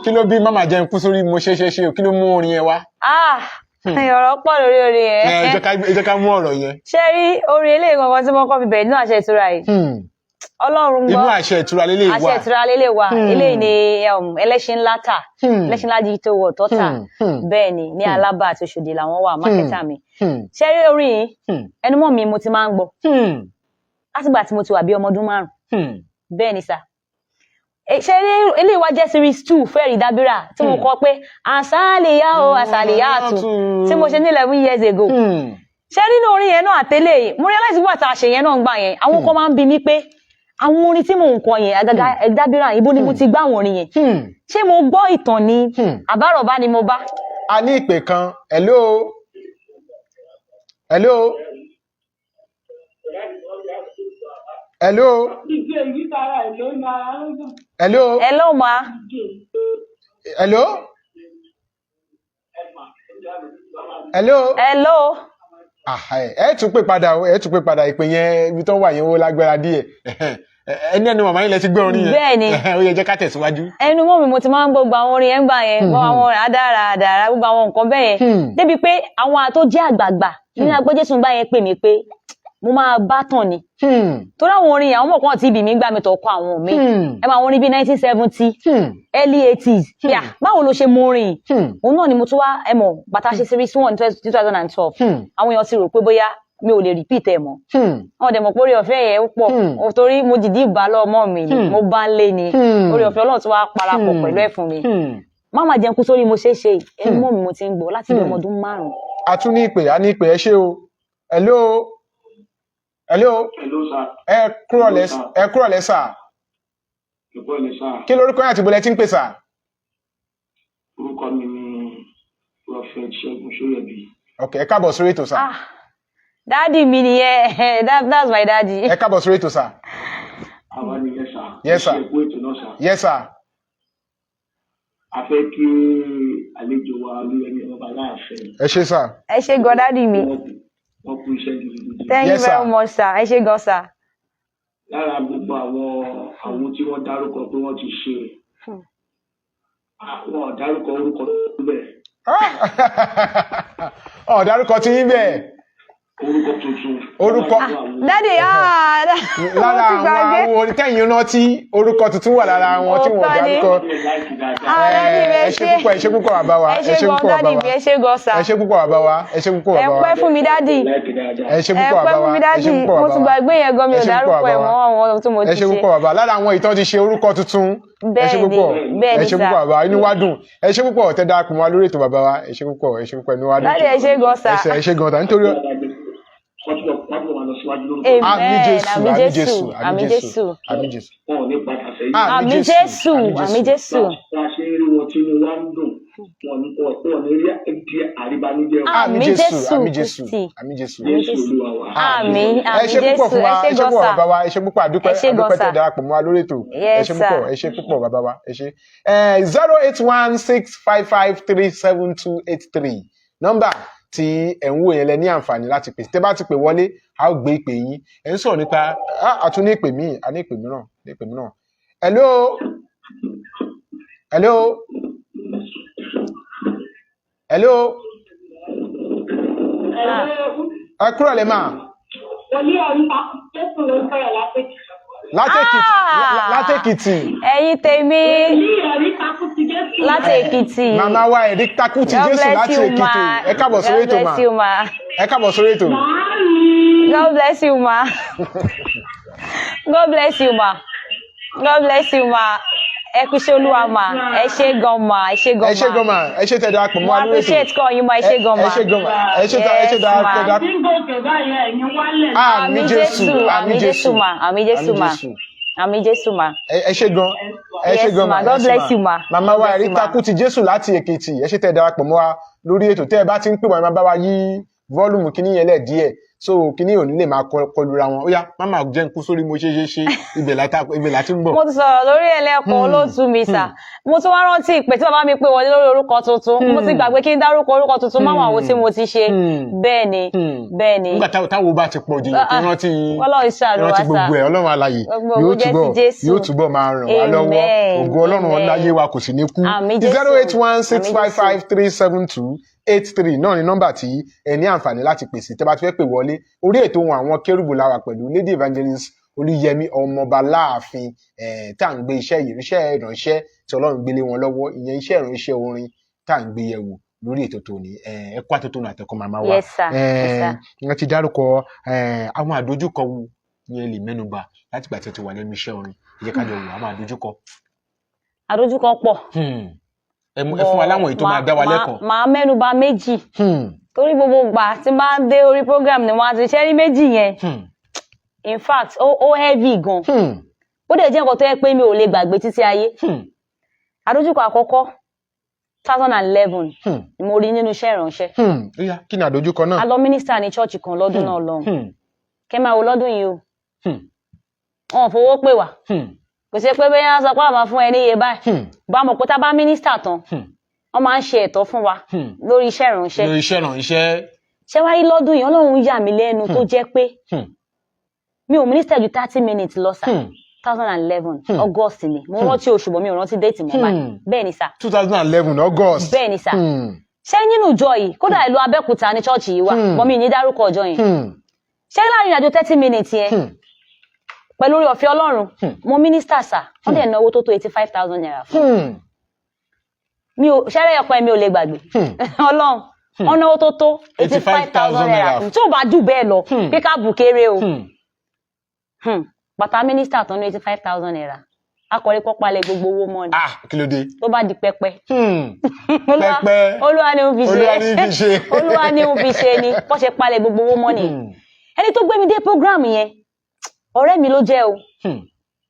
kí ló bí màmá jẹ́ ikú sórí mo ṣe o kí ló mú orin yẹn wá.
Ọ̀rọ̀ pọ̀ lórí orin yẹn.
Ẹ jẹ́ ká mú ọ̀rọ̀ yẹn.
Ṣé rí orin eléyìí kankan tí mo kọ́ fi bẹ̀rẹ̀ nínú àṣẹ ìtura yìí? Ọlọ́run gbọ́.
Inú àṣẹ ìtura lélẹ̀ wà.
Àṣẹ ìtura lélẹ̀ wà. Eléyìí ni ẹlẹ́ṣin ńlá tà. Ẹlẹ́ṣin ńlá di tó wọ̀ tọ́tà. Bẹ́ẹ̀ ni ní Alábà àti Òṣòdì làwọn wà mákẹ́tà mi. Ṣé rí orin yìí? Ẹnu mọ́ mi mo ti máa ń gbọ́. Látìgbà tí mo ti wà bí ọmọ ọdún 5. Bẹ́ẹ̀ ni sà. Ṣé rí eléyìí wá jẹ́ series 2 Fẹ́ẹ̀rí Dábírà tí mo kọ pé àṣàlìyá o àṣàlìyá àtù tí mo ṣe ní 11 years ago. Ṣé nínú orin yẹn náà àtẹ́lẹ̀ yìí mo realize wà tá a ṣe yẹn náà ń gbà yẹn àwọn kan máa ń bi mí pé àwọn orin tí mò ń kọ yẹn àgàgà Dábírà ibo ni mo ti gbá àwọn orin yẹn ṣé mo gbọ́ ìtàn ni àbárọ̀bá ni mo bá.
A ní ìpè kan hello.
Hello ma. Hello.
Ẹ tún pè padà ìpè yẹn ibi tó wà yẹn ó lágbára díẹ̀. Ẹni ẹnu màmá yín lẹ ti gbé orin yẹn.
Bẹ́ẹ̀ ni.
Ó yẹ jẹ́ ká tẹ̀síwájú.
Ẹnu mọ́ mi mo ti máa ń gbogbo àwọn orin yẹn gbà yẹn gbọ́ àwọn àdára gbogbo àwọn nǹkan bẹ́ẹ̀ yẹn débi pé àwọn tó jẹ́ àgbààgbà nínú agbẹ́jẹ́sùn gbà yẹn pè mí pé mo máa bá tàn ni. Torí àwọn orin àwọn mọ̀kàn tí ibì mi gbà mí tó kọ àwọn mi. Ẹ máa orin bíi 1970 early 80s. Báwo ló ṣe mú orin? Òun náà ni mo tún wá bàtà ṣe series 1 2012. Àwọn èèyàn ti rò pé bóyá mi ò lè repeat ẹ̀ mọ́. Wọ́n dẹ̀ mọ̀ pé orí ọ̀fẹ́ yẹn pọ̀ torí mo dìdí ìbá lọ́mọ mi ni mo bá ń lé ni orí ọ̀fẹ́ Ọlọ́run tí wàá parapọ̀ pẹ̀lú ẹ̀ fún mi. Màmá jẹun kú sórí mo ṣe ẹnu mọ́ mi mo ti ń gbọ́ láti bí ọmọ ọdún 5.
A tún ní ìpè ẹ ṣé o. Hello. Ẹ kúrò lẹ́sà. Kí lórúkọ yín àti bọ́lẹ̀ tí ń pè sà?
Orúkọ mi ni Prophet Ṣẹ́gun Ṣóyẹ̀bí.
Ok, ẹ káàbọ̀ sórí ètò sà.
Daddy mi nìyẹn, that's my daddy.
Ẹ káàbọ̀ sórí ètò sà.
Àwa ni yes sir.
Yes sir.
Ṣé èkó ètò náà sà?
Yes sir.
A fẹ́ kí àlejò wa Olúyẹmí ọba láàfin.
Ẹ ṣé sà.
Ẹ ṣé gan daddy mi.
Wọ́n kú iṣẹ́ gidigidi.
Thank you very much sir. Ẹ ṣé gan sir.
Lára gbogbo àwọn tí wọ́n dárúkọ pé wọ́n ti ṣe àwọn dárúkọ orúkọ tó bẹ̀.
Dárúkọ tí yín bẹ́ẹ̀.
Orúkọ tuntun.
Daddy
lára àwọn orin tẹ́yìn rántí orúkọ tuntun wà lára wọn tí wọ́n dárúkọ. Ẹ ṣé púpọ̀ bàbá wa.
Ẹ ṣé gan daddy mi. Ẹ ṣé gan sir.
Ẹ ṣé púpọ̀ bàbá wa. Ẹ
pẹ́ fún mi daddy.
Ẹ ṣé púpọ̀ bàbá wa.
Mo ti gbàgbé yẹn gan mi ò dárúkọ ẹ̀ mọ́ àwọn tó mo ti ṣe.
Ẹ ṣé púpọ̀ bàbá. Lára àwọn ìtàn ti ṣe orúkọ tuntun. Ẹ ṣé púpọ̀. Ẹ ṣé púpọ̀ bàbá. Inú wa dùn. Ẹ ṣé púpọ̀ tẹ́ darapọ̀ mọ́ wa lórí ètò bàbá wa. Ẹ ṣé púpọ̀ inú wa dùn.
Daddy ẹ ṣé gan sir.
Ẹ ṣé gan ta nítorí. Àmín Jésù.
Àmín Jésù.
Àmín Jésù.
Àmín Jésù. Àmín Jésù. Àmín Jésù.
Àmín Jésù. Àmín Jésù.
Àmín.
Ẹ ṣé púpọ̀ fún wa. Ẹ ṣé púpọ̀ bàbá wa. Ẹ ṣé púpọ̀ àdúpẹ́ tẹ́ darapọ̀ mọ́ wa lórí ètò. Ẹ ṣé púpọ̀. Ẹ ṣé púpọ̀ bàbá wa. Ẹ ṣé. 08165537283 nọ́mbà tí ẹ̀ ń wò yẹn lẹ ní àǹfààní láti pè. Tẹ́ bá ti pè wọlé a ó gbé ìpè yín. Ẹ ń sọ̀rọ̀ nípa àtún ní ìpè míì a ní ìpè mìíràn. Hello. Ẹ kúrò lè máa. Látẹ̀kìtì.
Ẹ̀yin tèmi. láti Èkìtì.
Màmá wa ẹ̀rí takú ti Jésù láti Èkìtì. Ẹ káàbọ̀ sórí ètò mà. Ẹ káàbọ̀ sórí ètò.
God bless you ma. God bless you ma. God bless you ma. Ẹ kú ṣe Olúwa ma. Ẹ ṣé gan ma. Ẹ ṣé gan ma.
Ẹ ṣé gan ma. Ẹ ṣé tẹ́ darapọ̀ mọ́ wa lórí ètò.
Mo appreciate kọ́ yín ma. Ẹ ṣé gan ma.
Ẹ ṣé gan ma. Ẹ ṣé darapọ̀. Àmín Jésù.
Àmín Jésù ma. Àmín Jésù ma. Àmín Jésù ma.
Ẹ ṣé gan. Ẹ ṣé gan ma.
God bless you ma.
Màmá wa ẹ̀rí takú ti Jésù láti Èkìtì. Ẹ ṣé tẹ́ darapọ̀ mọ́ wa lórí ètò. Tẹ́ ẹ bá ti ń pè wá, ẹ máa bá wa yí volume kíní yẹn lẹ̀ díẹ̀. So kíní ò ní lè máa kọlura wọn. Ó yá, máma jẹ́ ń kú sórí mo ṣe ibẹ̀ láti ń bọ̀.
Mo ti sọ̀rọ̀ lórí ẹlẹ́kọ̀ọ́ olóòtú mi sà. Mo tún wá rántí ìpè tí bàbá mi pè wọlé lórí orúkọ tuntun. Mo ti gbàgbé kí n dárúkọ orúkọ tuntun máwọn àwo tí mo ti ṣe. Bẹ́ẹ̀ ni.
Nígbà táwo bá ti pọ̀ jù rántí gbogbo ẹ̀ Ọlọ́run alààyè yóò túbọ̀ máa ràn wá lọ́wọ́. Ògo Ọlọ́run láyé wa kò sì ní kú. 08165537283 náà ni nọ́mbà tí ẹ ní àǹfààní láti pèsè tẹ́ bá ti fẹ́ pè wọlé orí ètò ohùn àwọn kérúbù la wà pẹ̀lú Lady Evangelist Olúyẹmí ọmọọba láàfin tá à ń gbé iṣẹ́ ìránṣẹ́ tí Ọlọ́run gbélé wọn lọ́wọ́ ìyẹn iṣẹ́ ìránṣẹ́ orin tá à ń gbé yẹ̀wò lórí ètò tòní ẹ̀kọ́ àtòtònù àtẹ̀kọ́ màmá wa wọ́n ti dárúkọ àwọn àdójúkọ wo ni ẹ lè mẹ́nubà láti gbà tí ẹ ti wà lẹ́nu iṣẹ́ orin ẹ jẹ́ ká jọ wò àwọn àdójúkọ.
Àdójúkọ pọ̀.
Ẹ fún wa láwọn èyí tó máa dá wa lẹ́kọ̀ọ́.
Màá mẹ́nubà méjì torí gbogbo ìgbà tí n bá dé orí program ni wọ́n á ti ṣe rí méjì yẹn in fact ó heavy gan ó dẹ̀ jẹ́ nǹkan tó yẹ pé mi ò lè gbàgbé títí ayé. Àdójúkọ àkọ́kọ́ 2011 ni mo rí nínú iṣẹ́ ìránṣẹ́.
Kí ni àdójúkọ náà?
A lọ mínísítà ní ṣọ́ọ̀ṣì kan lọ́dún náà lọ́hùn. Kẹ́ máa wo lọ́dún yìí o wọn ò fowó pè wá kò sí pé bẹ́ẹ̀ yẹn sọ pé àwọn fún ẹ ní iye báyìí bá mọ̀ pé tá bá mínísítà tán wọ́n máa ń ṣe ẹ̀tọ́ fún wa lórí iṣẹ́ ìránṣẹ́.
Lórí iṣẹ́ ìránṣẹ́.
Ṣé wá rí lọ́dún yìí Ọlọ́run yà mí lẹ́nu tó jẹ́ pé mi ò mínísítà ju 30 minutes lọ sà 2011 August ni mo rántí oṣù bọ̀ mi ò rántí déètì mọ́ báyìí bẹ́ẹ̀ ni sà.
2011 August.
Bẹ́ẹ̀ ni sà. Ṣé nínú ìjọ yìí kódà ìlú Abẹ́òkúta ní ṣọ́ọ̀ṣì yìí wà bọ́ mi ní dárúkọ ìjọ yẹn. Ṣé láàrin àjò 30 minutes yẹn pẹ̀lú orí ọ̀fẹ́ Ọlọ́run mo mínísítà sà wọ́n dẹ̀ náwó tó tó 85,000 naira fún mi ò ṣẹ́rẹ́ ọkọ ẹ̀ mi ò lè gbàgbé Ọlọ́run wọ́n náwó tó tó 85,000 naira fún tí ò bá jù bẹ́ẹ̀ lọ pé ká bù kéré o bàtà mínísítà tán ní 85,000 naira akọ̀rí pọ́pálẹ̀ gbogbo owó mọ́ ni.
Kí ló dé?
Tó bá di pẹpẹ.
Pẹpẹ.
Olúwa ni ó fi ṣe. Olúwa ni ó fi ṣe ni wọ́n ṣe palẹ̀ gbogbo owó mọ́ ni. Ẹni tó gbé mi dé program yẹn ọ̀rẹ́ mi ló jẹ́ o.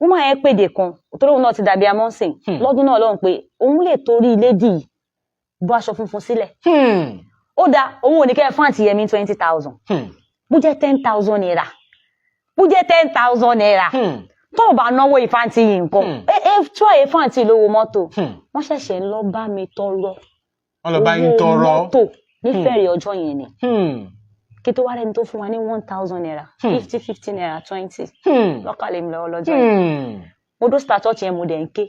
Wọ́n máa yẹn pèdè kan torí òun náà ti dàbí amọ́sìn lọ́dún náà lọ́hùn pé òun lè torí lady yìí bọ́ aṣọ funfun sílẹ̀. Ó dáa òun ò ní kẹ́ fún àǹtí Yẹmí 20,000 bó jẹ́ 10,000 naira bó jẹ́ 10,000 naira tó o bá náwó ìfáǹtì yìí nǹkan tó àyè fáǹtì lówó mọ́tò wọ́n ṣẹ̀ṣẹ̀ ń lọ bá mi tọrọ owó mọ́tò nífẹ̀ẹ́rẹ̀ ọjọ́ yẹn ni kí tó wá rẹni tó fún wa ní 1,000 naira 50 naira 20 lọ́kàlẹ̀ mi lọ́wọ́ lọ́jọ́ yẹn mo dó star church yẹn mo dẹ̀ ń ké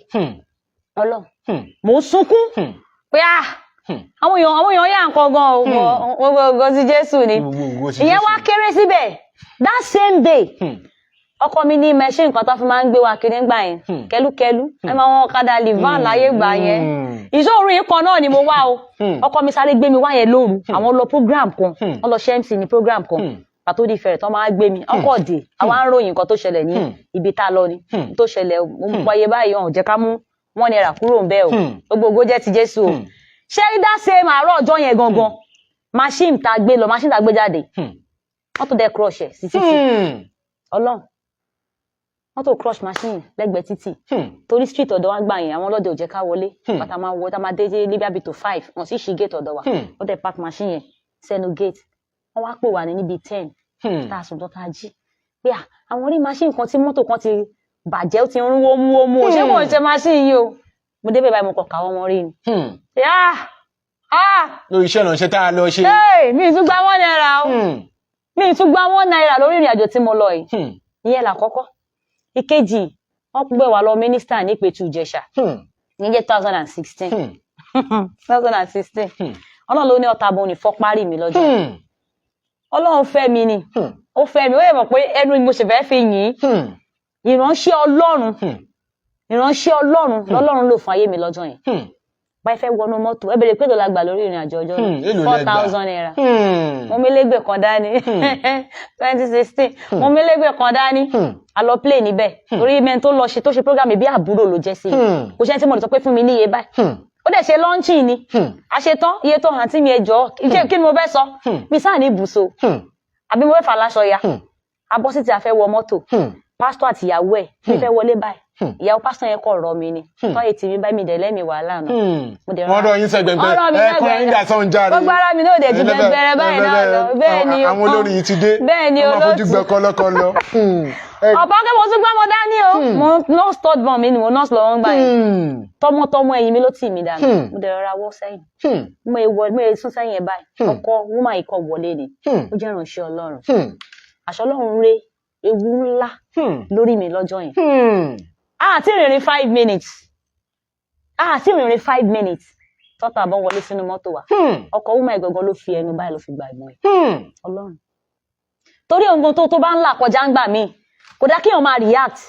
Ọlọ́run mo sunkún pé àwọn èèyàn yà nǹkan gan o gbogbo sí Jésù ni ìyẹn wá kéré síbẹ̀ that same day ọkọ mi ní machine kan tó fi máa ń gbé wa kiri ńgbà yẹn kẹlúkẹlú ẹ máa wọn ọ̀kadà livan láyé gbà yẹn ìṣòro yìí kan náà ni mo wá o ọkọ mi sáré gbé mi wá yẹn lóru àwọn lọ program kan wọn lọ ṣe MC ní program kan pàtó di fẹrẹ tó máa gbé mi ọkọ dé àwọn ń ròyìn nǹkan tó ṣẹlẹ̀ ní ibi tá a lọ ni tó ṣẹlẹ̀ mo wáyé báyìí ọ̀hún jẹ́ ká mú 1 naira kúrò ń bẹ́ẹ̀ o gbogbo jẹ́ ti Jésù o ṣé rí dá ṣe àárọ̀ ọjọ́ yẹn gangan machine tá a gbé lọ machine tá a gbé jáde wọ́n tó dẹ́ crush ẹ̀ sí títì Ọlọ́run wọ́n tó crush machine lẹ́gbẹ̀ẹ́ títì torí street ọ̀dọ̀ wa gbà yẹn àwọn ọlọ́dẹ ò jẹ́ ká wọlé pátá máa wọ tá máa dé Libya bíi tó 5 wọ́n sì ṣí gate ọ̀dọ̀ wa wọ́n tẹ̀ park machine yẹn sẹ́nu gate wọ́n wá pè wá ní níbi 10 tá a sùn tó tá a jí pé àwọn orí machine kan tí mọ́tò kan ti bàjẹ́ ó ti ń rún wómú ṣé kò ń ṣe machine yìí o mo débẹ̀ báyìí mo kọ̀ káwọ́ wọn rí ni.
lórí iṣẹ́ ìrànṣẹ́ tá a lọ ṣe.
mi ì tún gba 1 naira o mi ì tún gba 1 naira lórí ìrìn àjò tí mo lọ yìí ìyẹn làkọ́kọ́. Ìkejì wọ́n gbé wa lọ mínísítà ní Ìpẹ̀tù Ìjẹ̀ṣà ní 2016 Ọlọ́run ló ní ọ̀tá bọ̀ ní fọ́ parí mi lọ́jọ́ Ọlọ́run fẹ́ mi ni ó fẹ́ mi ó yẹ mọ̀ pé ẹnu mo ṣe fẹ́ fi yìn ìránṣẹ́ Ọlọ́run lọ́lọ́run lò fún ayé mi lọ́jọ́ yẹn báyìí fẹ́ wọnú mọ́tò ẹ bèrè pé tó la gbà lórí ìrìn àjò ọjọ́
èlò lẹ
4,000 naira
gbà.
mo mélégbè kan dání 2016 mo mélégbè kan dání a lọ play níbẹ̀ torí mẹ́rin tó ṣe program bí àbúrò ló jẹ́ sí i kò ṣe tí mo lè sọ pé fún mi ní iye báyìí ó dẹ̀ ṣe lọ́ńchì ni a ṣe tán iye tó hàn tí mi ẹjọ́ kí ni mo fẹ́ sọ mi sáà ní ibùsọ àbí mo fẹ́ fà láṣọ ya abọ́sí tí a fẹ́ wọ mọ́tò pásítọ̀ àti ìyàwó ẹ̀ mi fẹ́ wọlé báyìí ìyàwó pásítọ̀ yẹn kọ̀ rọ mi ni tọ́ ètì mi báyìí mi dẹ̀ lẹ́mi wàhálà náà
wọ́n rọ yín sẹ́gbẹ̀ngbẹ̀ ẹ̀kọ́ ìgbà sọ́n járe
gbogbo ara mi náà dẹ̀ ju gbẹgbẹrẹ báyìí náà lọ bẹ́ẹ̀ ni
àwọn olórin yìí ti dé
bẹ́ẹ̀ ni
olóòtú ọmọ fojú gbẹ kọlọkọlọ.
ọ̀pọ̀ kí mo tún gbá mo dání o mo nurse third born mi ni mo nurse lọ́wọ́ ń gbà yẹn tọmọtọmọ ẹ̀yìn mi ló tì mí dànù mo dẹ̀ rọra wọ́ sẹ́yìn mo yẹ sún sẹ́yìn ẹ̀ báyìí ọkọ woman ikọ̀ wọlé ni ó jẹ́ ìránṣẹ́ Ọlọ́run àṣọ Ọlọ́run ré ewu ńlá lórí mi lọ́jọ́ yẹn àti ìrìnrìn 5 minutes àti ìrìnrìn 5 minutes tọ́tà àbọ̀ wọlé sínú mọ́tò wa ọkọ̀ woman ìgangan ló fi ẹnu báyìí ló fi gbà ìmọ̀ ẹ̀ Ọlọ́run torí ohun tó bá ń là kọjá ń gbà mí kò dá kí èèyàn máa react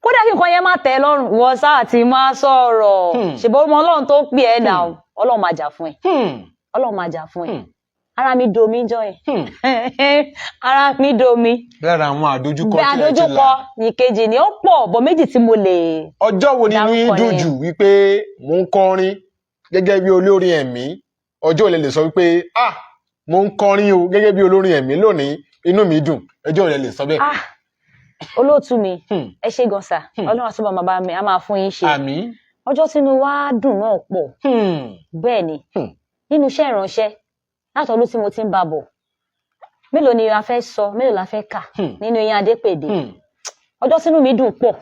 kódà kí nǹkan yẹn má tẹ́ ẹ lọ́rùn wọ́n sáà ti máa sọ̀rọ̀ ṣùgbọ́n ọmọ Ọlọ́run tó pè ẹ́ dà Ọlọ́run máa jà fún ẹ Ọlọ́run máa jà fún ẹ ara mi domi jọ ẹ ara mi domi.
lára àwọn àdójúkọ
tí ẹ ti là ìkejì ni ó pọ̀ bọ̀ méjì tí mo lè.
ọjọ́ wo ni ní dùn jù wípé mò ń kọrin gẹ́gẹ́ bí olórin ẹ̀mí ọjọ́ ò lè sọ wípé mò ń kọrin o gẹ́gẹ́ bí olórin ẹ̀mí lónìí inú mi dùn ọjọ́ ò lè sọ bẹ́ẹ̀.
olóòtú mi ẹ ṣé gan sà Ọlọ́run àti bàbá mi a máa fún yín ṣe
àmín
ọjọ́ tínú wa dùn náà pọ̀ bẹ́ẹ̀ ni nínú iṣẹ́ ìránṣẹ́ látọdún tí mo ti ń bá bọ̀ mélòó ni a fẹ́ sọ mélòó la fẹ́ kà nínú Ìyìn Adépèdé ọjọ́ tínú mi dùn pọ̀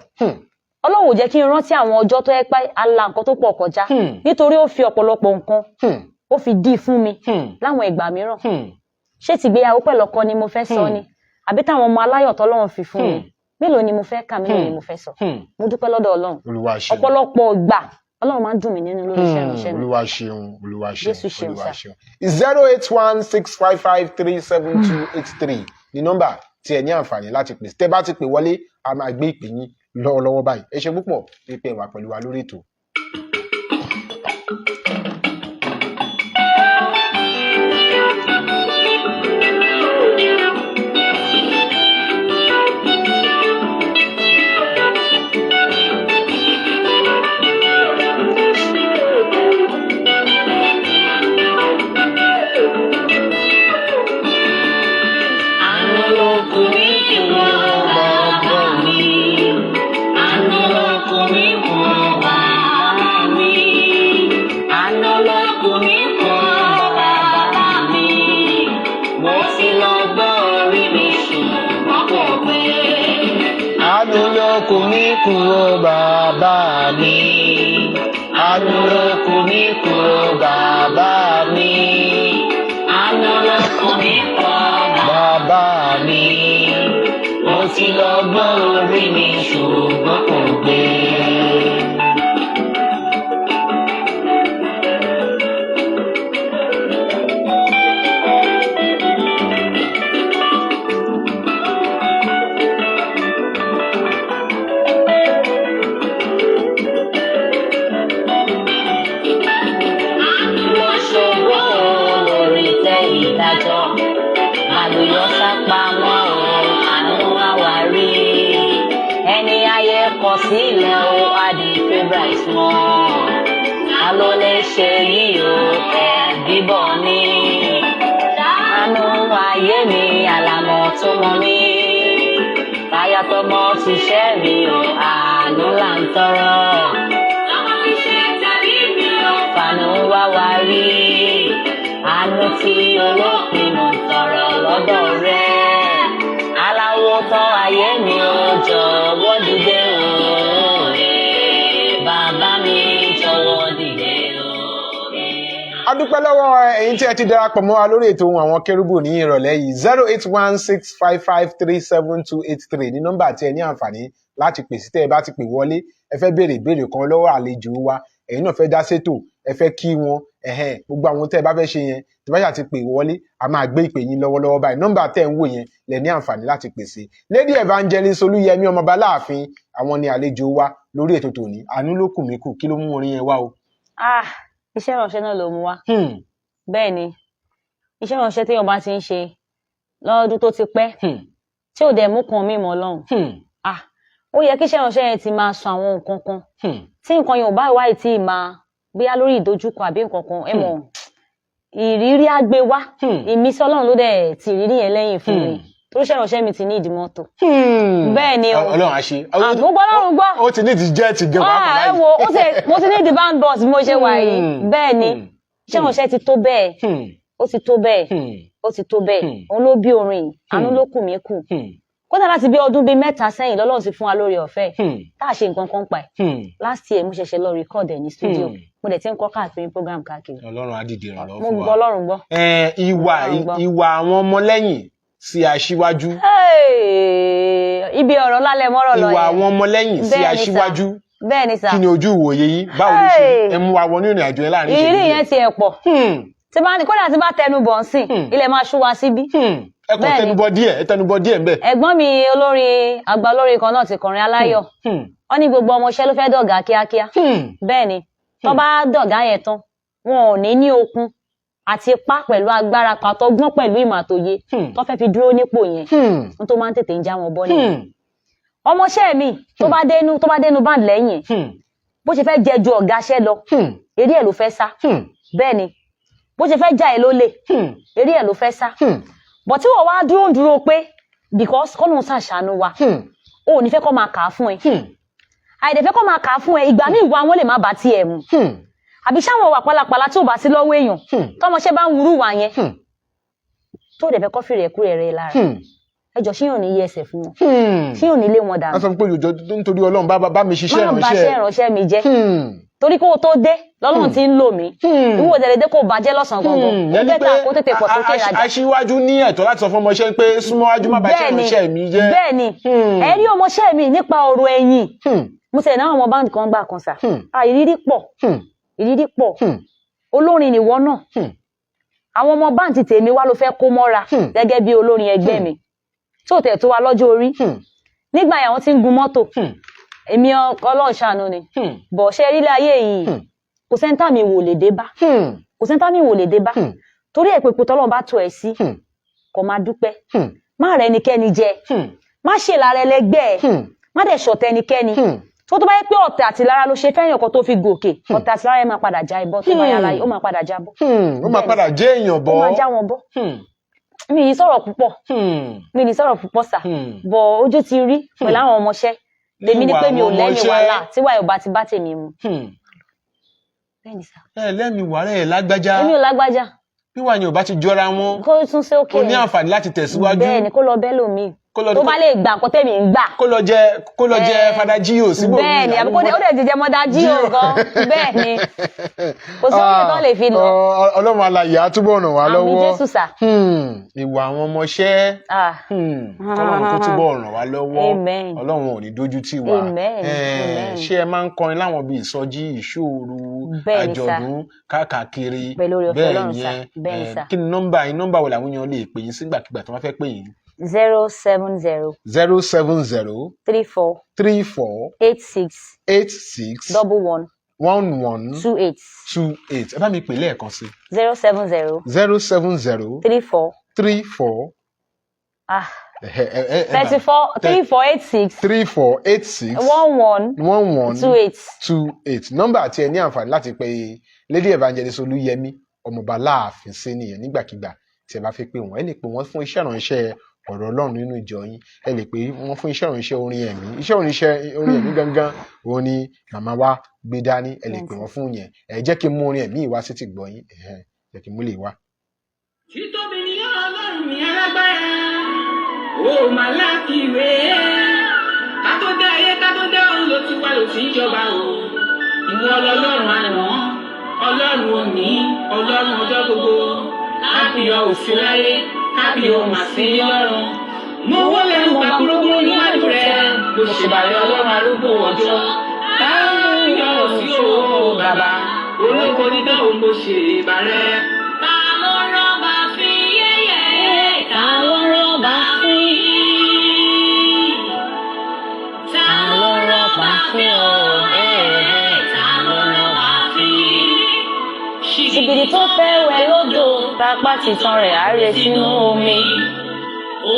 Ọlọ́run ò jẹ́ kí n rántí àwọn ọjọ́ tó yẹ pé ala nǹkan tó pọ̀ kọjá nítorí ó fi ọ̀pọ̀lọpọ̀ nǹkan ó fi dí fún mi láwọn ìgbà mìíràn ṣé tìgbéyàwó pẹ̀lú ọkọ ni mo fẹ́ sọ ni àbí táwọn ọmọ aláyọ̀ tọ́lọ́run fi fún mi mélòó ni mo fẹ́ kà mélòó ni mo fẹ́ sọ mo dúpẹ́ lọ́dọ̀ Ọlọ́run ọ̀pọ̀lọpọ̀ ìgbà Ọlọ́run máa ń dùn mí nínú lórí iṣẹ́ ìránṣẹ́ mi.
Olúwa ṣeun Olúwa ṣeun
Jésù ṣeun sá.
08165537283 ni nọ́mbà tí ẹ ní àǹfààní láti pè tẹ́ bá ti pè wọlé a máa gbé ìpè yín lọ́wọ́lọ́wọ́ báyìí ẹ ṣé púpọ̀ pípẹ́ wà pẹ̀lú wa lórí ètò. Kò ní kúrò bàbá mi, àánú ló kò ní kúrò bàbá mi, àánú ló kò ní kúrò bàbá mi, mo ti lọ gbọ́ orí mi ṣùgbọ́n kò gbé.
Sílẹ̀ o adi favourite wọn a ló lè ṣe yìí o bíbọ̀ ni àánú ayé mi àlàmọ̀ tó mọ mi táyà tọmọ ṣiṣẹ́ mi o àánú là ń tọrọ ọmọ iṣẹ́ tàbí mi o fàánú wá wá rí àánú tí olópin mọ̀ ń tọrọ lọ́dọ̀ rẹ̀ aláwo tán ayé mi o jọ̀wọ́ dìde o.
A dúpẹ́ lọ́wọ́ ẹ̀yin tí ẹ ti darapọ̀ mọ́ wa lórí ètò àwọn kérúbù ní ìrọ̀lẹ́ yìí 08165537283 ní nọ́mbà tí ẹ ní àǹfààní láti pè sí tẹ́ ẹ bá ti pè wọlé ẹ fẹ́ béèrè ìbéèrè kan lọ́wọ́ àlejò wa ẹ̀yin náà fẹ́ dá sétò ẹ fẹ́ kí wọn gbogbo àwọn tẹ́ ẹ bá fẹ́ ṣe yẹn tí bá yà ti pè wọlé a máa gbé ìpè yín lọ́wọ́lọ́wọ́ báyìí nọ́mbà tẹ́ ẹ ń wò yẹn lẹ ní àǹfààní láti pè sí. Lady Evangelist Olúyẹmí Ọmọba Láàfin àwọn ni àlejò wa lórí ètò tòní àánú ló kù mí kù kí ló mú orin yẹn wá o
Iṣẹ́ ìránṣẹ́ náà ló mú wá. Bẹ́ẹ̀ ni iṣẹ́ ìránṣẹ́ téèyàn bá ti ń ṣe lọ́dún tó ti pẹ́ tí ò dẹ̀ mú kan mímọ́ Ọlọ́run. Ó yẹ kí iṣẹ́ ìránṣẹ́ yẹn ti máa sọ àwọn nǹkan kan tí nǹkan yẹn ò bá wáyé tí máa bóyá lórí ìdojúkọ àbí nǹkan kan ẹ mọ̀ ìrírí á gbé wá ìmísí Ọlọ́run ló dẹ̀ ti ìrírí yẹn lẹ́yìn fún mi torí iṣẹ́ ìránṣẹ́ mi ti ní ìdí mọ́tò. Bẹ́ẹ̀ ni
Ọlọ́run á ṣe.
Mo gbọ́ Ọlọ́run gbọ́.
Ó ti ní ìdí jẹ́ẹ̀tì gan pàápàá báyìí.
Mo ti ní ìdí band bus bí mo ṣe wà yìí. Bẹ́ẹ̀ ni iṣẹ́ ìránṣẹ́ ti tó bẹ́ẹ̀ ó ti tó bẹ́ẹ̀ ó ti tó bẹ́ẹ̀ òun ló bí orin àánú ló kù mí kù. Kódà láti bí ọdún bíi 3 sẹ́yìn lọ́lọ́run ti fún wa lórí ọ̀fẹ́ tá a ṣe nǹkan kan pa ẹ̀. Last year mo ṣẹ̀ṣẹ̀ lọ record ẹ̀ ní studio mo dẹ̀ ti ń kọ́ káàkiri program káàkiri.
Ọlọ́run á dìde ìrànlọ́wọ́
mo
fún wa.
gbọ́ Ọlọ́run gbọ́.
Ìwà àwọn ọmọlẹ́yìn sí aṣíwájú.
Ibi ọ̀rọ̀ lálẹ́ mọ́rọ̀ lọ yẹn.
Ìwà àwọn ọmọlẹ́yìn sí aṣíwájú.
Bẹ́ẹ̀ ni sà.
Kí ni ojú ìwòye yín? Báwo ló ṣe ẹ mú wa wọnú ìrìn àjò yẹn láàrin ìṣẹ́jú?
Ìrírí yẹn ti ẹ̀ pọ̀. Kódà tí bá tẹnu bọ̀ ń sìn ilẹ̀ máa ṣú wa síbí.
Ẹ kàn tẹnubọ díẹ̀ ń bẹ̀.
Ẹ̀gbọ́n mi àgbà olórin kan náà ti kọrin aláyọ̀. Wọ́n ní gbogbo ọmọọṣẹ́ ló fẹ́ dọ̀gá kíákíá. Bẹ́ẹ̀ ni tó bá dọ̀gá yẹn tán wọn ò ní okun àti ipá pẹ̀lú agbára pàtọ́gbọ́n pẹ̀lú ìmọ̀ àtòye tó fẹ́ fi dúró nípò yẹn ní tó máa ń tètè ń já wọn bọ́ nìyẹn. Ọmọọṣẹ́ mi tó bá dénú band lẹ́yìn bó ṣe fẹ́ jẹ ju ọ̀gáṣẹ́ lọ eré ẹ̀ ló fẹ́ sá. Bẹ́ẹ̀ ni bó ṣe fẹ́ já ẹ lólè eré ẹ̀ ló fẹ́ sá. Bọ̀ tí wọ́n wá dúró pé because kọ́nù ṣàṣàánú wa ó ní fẹ́ kọ́ máa kà á fún ẹ àìdẹ̀fẹ́ kọ́ máa kà á fún ẹ ìgbà míì wá wọn lè má bá tiẹ̀ mu àbí sáwọn wà pálapàla tí ò bá sí lọ́wọ́ èèyàn tọmọṣẹ́ bá ń wúrú wà yẹn tó dẹ̀ fẹ́ kọ́ fìrẹ̀ kú rẹ̀ lára ẹjọ́ ṣíyàn ní yẹ ẹsẹ̀ fún wọn ṣíyàn ní lé wọn dànù.
wọ́n sọ pé òjò nítorí Ọlọ́run bá mi ṣiṣẹ́ ìránṣẹ́.
má bá ṣe ìránṣẹ́ mi jẹ́ torí kó o tó dé lọ́lọ́run ti ń lò mí ìwọ òdẹ̀lẹ̀dẹ́ kò bàjẹ́ lọ́sàn-án gangan ó bẹ́ẹ̀ kó tètè pọ̀ sókè ìrajà.
aṣíwájú ní ẹ̀tọ́ láti sọ fún ọmọọṣẹ́ pé súnmọ́wájú má bá ṣe ìránṣẹ́ mi jẹ́.
bẹ́ẹ̀ ni ẹ rí ọmọọṣẹ́ mi nípa ọ̀rọ̀ ẹ̀yìn mo tẹ̀lé náà ọmọ báńkì kan gbà kan sà ìrírí pọ̀ olórin nìwọ náà àwọn ọmọ báńkì tèmi wá ló fẹ́ kó mọ́ra gẹ́gẹ́ bí olórin ẹgbẹ́ mi tó tẹ̀ tó wa lọ́jọ́ orí nígbà yẹn wọ́n ti ń gun mọ́tò èmi Ọlọ́run ṣàánú ni bọ̀ ṣe rí láyé yìí kò sẹ́ńtà mi wò lè dé bá kò sẹ́ńtà mi wò lè dé bá torí ẹ̀ pé tọ́lọ́run bá tó ẹ̀ sí kó máa dúpẹ́ má rẹ̀ ẹnikẹ́ni jẹ má ṣe lára ẹlẹgbẹ́ ẹ̀ má dẹ̀ ṣọ̀tẹ̀ ẹnikẹ́ni tó bá yẹ pé ọ̀tẹ̀ àti lára ló ṣe fẹ́yàn kan tó fi gòkè ọ̀tẹ̀ àti lára ẹ̀ máa padà já ibọ́ tó bá yà láyé ó máa padà já bọ́
ó máa padà jẹ́ èèyàn bọ́
ó máa já wọn bọ́ mi ì sọ̀rọ̀ púpọ̀ sà bọ̀ ojú ti rí pẹ̀lú àwọn ọmọọṣẹ́ tèmi ni pé mi ò lẹ́mi wàhálà tíwà ẹ̀ bá ti bá tèmi mu. bẹ́ẹ̀ni sà.
ẹ lẹ́mi wàhálà ẹ̀ lágbájá.
èmi ò lágbájá.
wíwà ni ò bá ti jọra wọn.
kó tún ṣe òkè.
ó ní àǹfààní láti tẹ̀síwájú.
bẹ́ẹ̀ni kó lọ bẹ́ẹ̀ lómi. tó bá lè gbà nǹkan tẹ̀mí ń gbà.
kó lọ jẹ fada jíò síbò.
bẹ́ẹ̀ni àbí ó dẹ̀ ti jẹ mọ́dá jíò gan. bẹ́ẹ̀ni kò sí oúnjẹ tó lè fi lọ.
Ọlọ́run alààyè á túbọ̀ ràn wá lọ́wọ́.
àmín Jésù sà.
ìwà àwọn ọmọọṣẹ́ Ọlọ́run kó túbọ̀ ràn wá lọ́wọ́. Ọlọ́run ò ní dójú tì wá. ṣé ẹ máa ń kọrin láwọn bíi ìsọjí ìṣòro àjọ̀dún káàkiri bẹ́ẹ̀ yẹn kí ni nọ́mbà wo làwọn èèyàn lè pè yín sígbàkigbà tí wọ́n fẹ́ pè yín.
070
34
86
11
28
ẹ bá mi pè lẹ́ẹ̀kan sí.
070
34 3486 1128 nọ́mbà àti ẹ ní àǹfààní láti pe Lady Evangelist Olúyẹmí ọmọọba láàfin sí nìyẹn nígbàkigbà tí ẹ bá fẹ́ pè wọ́n ẹ lè pè wọ́n fún iṣẹ́ ìránṣẹ́ ọ̀rọ̀ Ọlọ́run nínú ìjọ yín ẹ lè pè wọ́n fún iṣẹ́ ìránṣẹ́ orin ẹ̀mí iṣẹ́ ìránṣẹ́ orin ẹ̀mí gangan òun ni màmá wa gbé dání ẹ lè pè wọ́n fún yẹn ẹ jẹ́ kí n mú orin ẹ̀mí ìwá sí ti gbọ́ yín jẹ́ kí n mú lè wá.
títóbi ni Ọlọ́run ní alágbára ó máa láfiwé ká tó dá ayé ká tó dá ọ̀run ló ti wá ló ti ń jọba o ìwọ Ọlọ́run àná Ọlọ́run òní Ọlọ́run ọjọ́ gbogbo kábíyọ̀ òsì láyé kábíyọ̀ màsí lọ́run mo wọlé mo bá kúrókúró níwájú rẹ mo ṣèbàrẹ̀ Ọlọ́run arúgbó ọjọ́ kábíyọ̀ òsì o bàbá olóko dídán òun mo ṣe ìbàrẹ̀. ta ló rọ́bà fi yẹ́yẹ́ ta ló rọ́bà fi ta ló rọ́bà fi ọ̀ ta ló rọ́bà fi.
tó fẹ́ wẹ̀ lódò tapá titan rẹ̀ á rẹ̀ sínú omi.